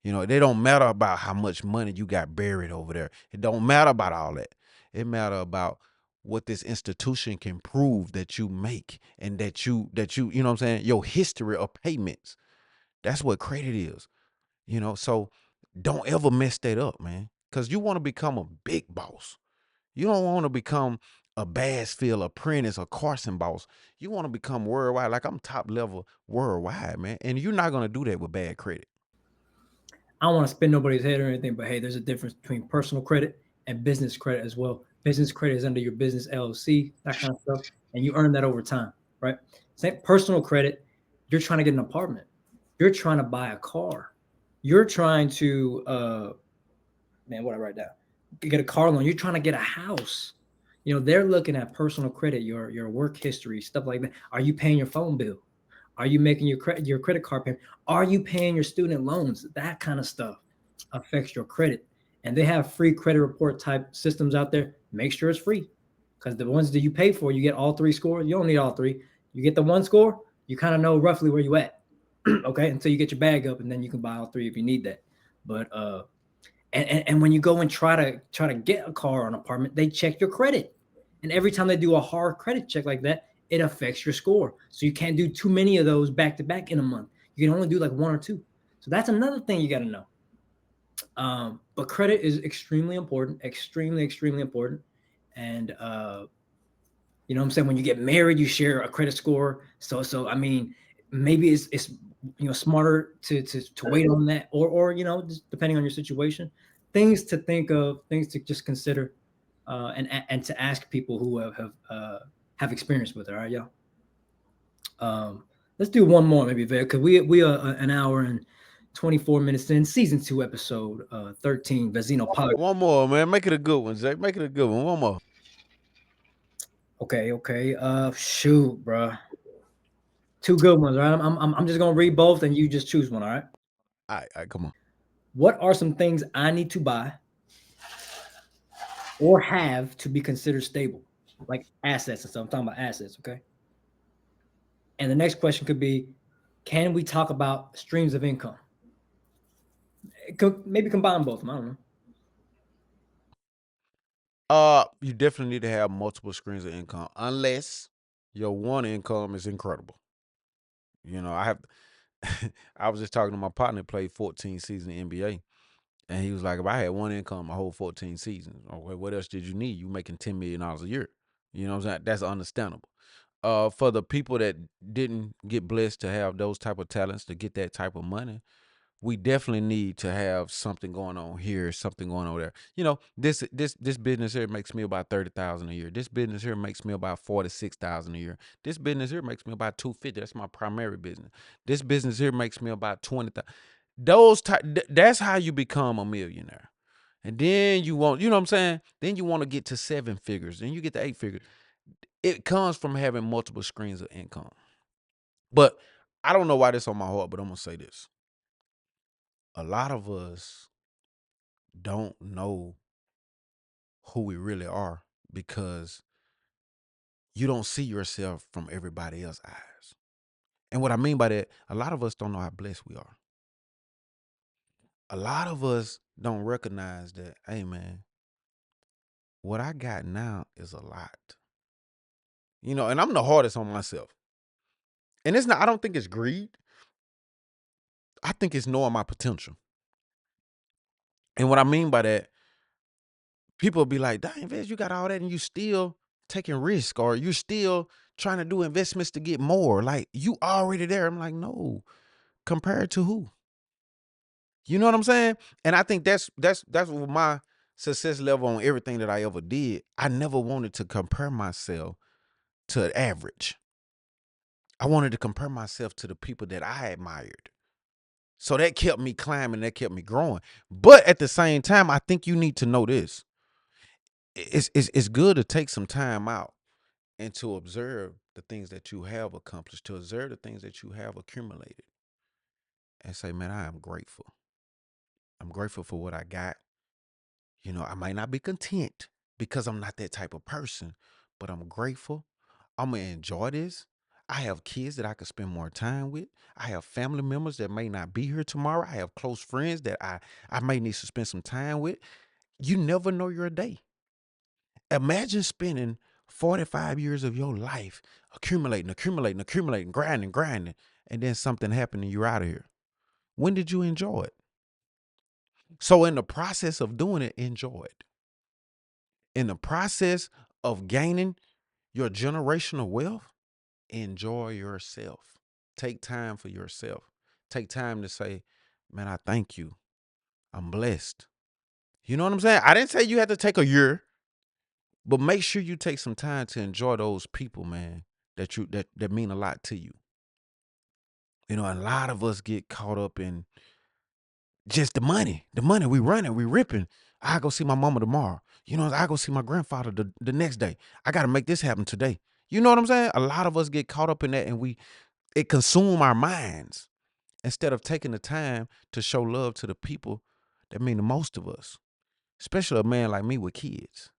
They don't matter about how much money you got buried over there. It don't matter about all that. It matter about what this institution can prove that you make and that you know what I'm saying, your history of payments. That's what credit is. So don't ever mess that up, man. Because you want to become a big boss. You don't want to become a Bassfield apprentice or Carson boss. You want to become worldwide. Like, I'm top level worldwide, man. And you're not going to do that with bad credit. I don't want to spin nobody's head or anything, but hey, there's a difference between personal credit and business credit as well. Business credit is under your business LLC, that kind of stuff, and you earn that over time, right? Same personal credit, you're trying to get an apartment, you're trying to buy a car, you're trying to, what I write down, get a car loan, you're trying to get a house. They're looking at personal credit, your work history, stuff like that. Are you paying your phone bill? Are you making your credit card payment? Are you paying your student loans? That kind of stuff affects your credit. And they have free credit report type systems out there. Make sure it's free, because the ones that you pay for, you get all 3 scores. You don't need all 3. You get the 1 score, you kind of know roughly where you at. Okay, until you get your bag up, and then you can buy all 3 if you need that. But and when you go and try to get a car or an apartment, they check your credit. And every time they do a hard credit check like that, it affects your score. So you can't do too many of those back to back in a month. You can only do like 1 or 2. So that's another thing you got to know. But credit is extremely important, extremely important. And you know what I'm saying? When you get married, you share a credit score. So I mean, maybe it's smarter to wait on that, or just depending on your situation, things to think of, things to just consider. and to ask people who have experience with it. All right, y'all. Let's do one more, maybe, because we are an hour and 24 minutes in, season 2, episode 13, Vezino Podcast. One more, man. Make it a good one, Zay. Make it a good one. One more. Okay. Shoot, bro. Two good ones, right? I'm just gonna read both, and you just choose one. All right. All right, come on. What are some things I need to buy or have to be considered stable, like assets and stuff? I'm talking about assets, okay? And the next question could be, can we talk about streams of income? Maybe combine both of them. I don't know. You definitely need to have multiple streams of income, unless your one income is incredible. You know, I have. I was just talking to my partner that played 14 seasons in NBA, and he was like, "If I had one income, my whole 14 seasons, or what else did you need? You making $10 million a year. You know what I'm saying? That's understandable. For the people that didn't get blessed to have those type of talents to get that type of money, we definitely need to have something going on here, something going on there. You know, this business here makes me about 30,000 a year. This business here makes me about 46,000 a year. This business here makes me about 250. That's my primary business. This business here makes me about 20,000. That's how you become a millionaire. And then you want, you know what I'm saying? Then you want to get to 7 figures. Then you get to 8 figures. It comes from having multiple streams of income. But I don't know why this on my heart, but I'm gonna say this. A lot of us don't know who we really are because you don't see yourself from everybody else's eyes. And what I mean by that, a lot of us don't know how blessed we are. A lot of us don't recognize that, hey man, what I got now is a lot. You know, and I'm the hardest on myself. And it's not, I don't think it's greed. I think it's knowing my potential. And what I mean by that, people will be like, dang, Vez, you got all that and you still taking risk, or you still trying to do investments to get more. Like, you already there. I'm like, no. Compared to who? You know what I'm saying? And I think that's what my success level on everything that I ever did. I never wanted to compare myself to average. I wanted to compare myself to the people that I admired. So that kept me climbing, that kept me growing. But at the same time, I think you need to know this. It's good to take some time out and to observe the things that you have accomplished, to observe the things that you have accumulated, and say, man, I am grateful. I'm grateful for what I got. You know, I might not be content because I'm not that type of person, but I'm grateful. I'm going to enjoy this. I have kids that I could spend more time with. I have family members that may not be here tomorrow. I have close friends that I may need to spend some time with. You never know your day. Imagine spending 45 years of your life accumulating, grinding, and then something happened and you're out of here. When did you enjoy it? So in the process of doing it, enjoy it. In the process of gaining your generational wealth, enjoy yourself. Take time for yourself. Take time to say, man, I thank you. I'm blessed. You know what I'm saying? I didn't say you had to take a year, but make sure you take some time to enjoy those people, man, that mean a lot to you. You know, a lot of us get caught up in just the money. The money, we running, we ripping. I go see my mama tomorrow. You know, I go see my grandfather the next day. I got to make this happen today. You know what I'm saying? A lot of us get caught up in that, and it consume our minds instead of taking the time to show love to the people that mean the most to us, especially a man like me with kids.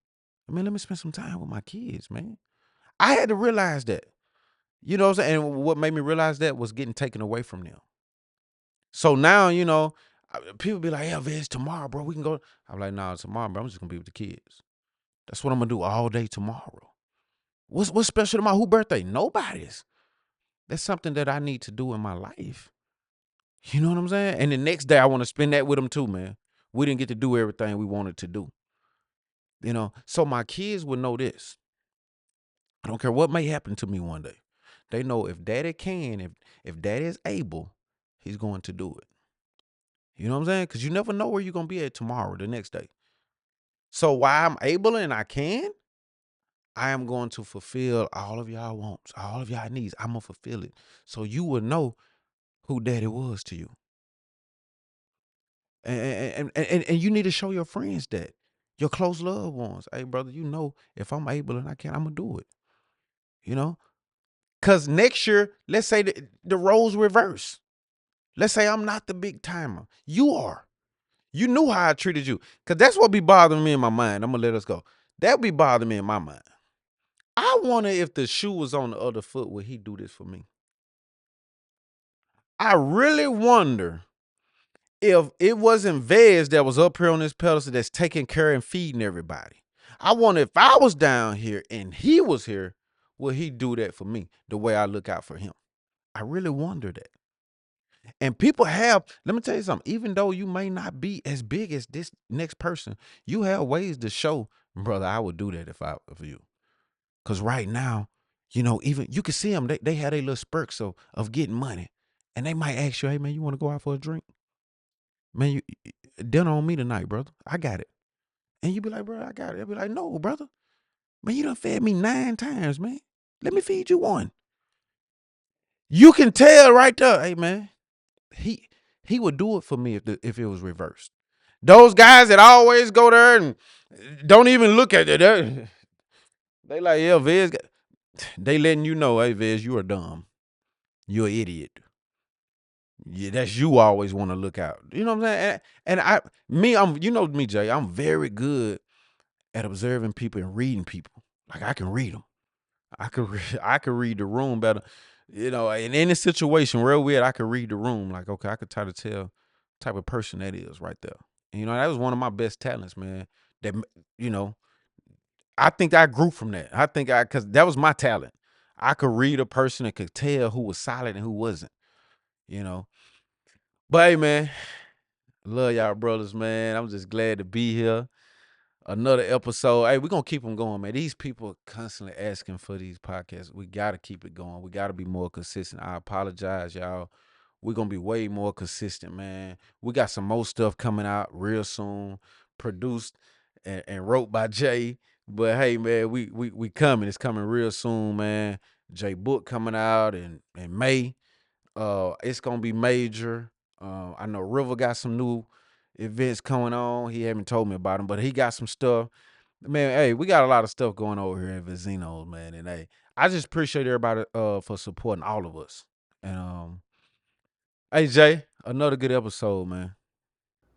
I mean, let me spend some time with my kids, man. I had to realize that. You know what I'm saying? And what made me realize that was getting taken away from them. So now, you know, people be like, yeah, Vez, tomorrow, bro, we can go. I'm like, nah, tomorrow, bro, I'm just going to be with the kids. That's what I'm going to do all day tomorrow. What's special to my who birthday? Nobody's. That's something that I need to do in my life. You know what I'm saying? And the next day, I want to spend that with them too, man. We didn't get to do everything we wanted to do. You know, so my kids would know this. I don't care what may happen to me one day. They know if daddy can, if daddy is able, he's going to do it. You know what I'm saying? Because you never know where you're going to be at tomorrow, the next day. So while I'm able and I can, I am going to fulfill all of y'all wants, all of y'all needs. I'm gonna fulfill it. So you will know who daddy was to you. And you need to show your friends that. Your close loved ones. Hey, brother, you know, if I'm able and I can, I'm gonna do it. You know? Cause next year, let's say the roles reverse. Let's say I'm not the big timer. You are. You knew how I treated you. Cause that's what be bothering me in my mind. I'm gonna let us go. That be bothering me in my mind. I wonder if the shoe was on the other foot, would he do this for me? I really wonder if it wasn't Vez that was up here on this pedestal that's taking care and feeding everybody. I wonder if I was down here and he was here, would he do that for me the way I look out for him? I really wonder that. And people have, let me tell you something, even though you may not be as big as this next person, you have ways to show, brother, I would do that if you. Because right now, you know, even you can see them, they had a little spurts of getting money. And they might ask you, hey, man, you want to go out for a drink? Man, you dinner on me tonight, brother. I got it. And you be like, bro, I got it. They'll be like, no, brother. Man, you done fed me 9 times, man. Let me feed you 1. You can tell right there, hey, man, he would do it for me if it was reversed. Those guys that always go there and don't even look at it, they like, yeah, Vez, they letting you know, hey, Vez, you are dumb. You're an idiot. Yeah, that's you always want to look out. You know what I'm saying? And I'm, you know me, Jay, I'm very good at observing people and reading people. Like I can read them. I can read the room better. You know, in any situation real weird, I can read the room. Like, okay, I could try to tell the type of person that is right there. And, you know, that was one of my best talents, man. That, you know, I think I grew from that. Cause that was my talent. I could read a person and could tell who was solid and who wasn't, you know. But hey, man, love y'all brothers, man. I'm just glad to be here. Another episode. Hey, we're gonna keep them going, man. These people are constantly asking for these podcasts. We gotta keep it going. We gotta be more consistent. I apologize, y'all. We're gonna be way more consistent, man. We got some more stuff coming out real soon, produced and wrote by Jay. But hey, man, we coming. It's coming real soon, man. Jay book coming out in May. It's gonna be major. I know River got some new events coming on. He haven't told me about them, but he got some stuff. Man, hey, we got a lot of stuff going over here in Vezino, man. And hey, I just appreciate everybody for supporting all of us. And hey Jay, another good episode, man.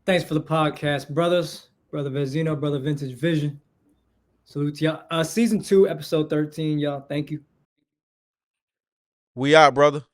Thanks for the podcast, brothers. Brother Vezino, brother Vintage Vision. Salute to y'all. Season 2, episode 13, y'all. Thank you. We out, brother.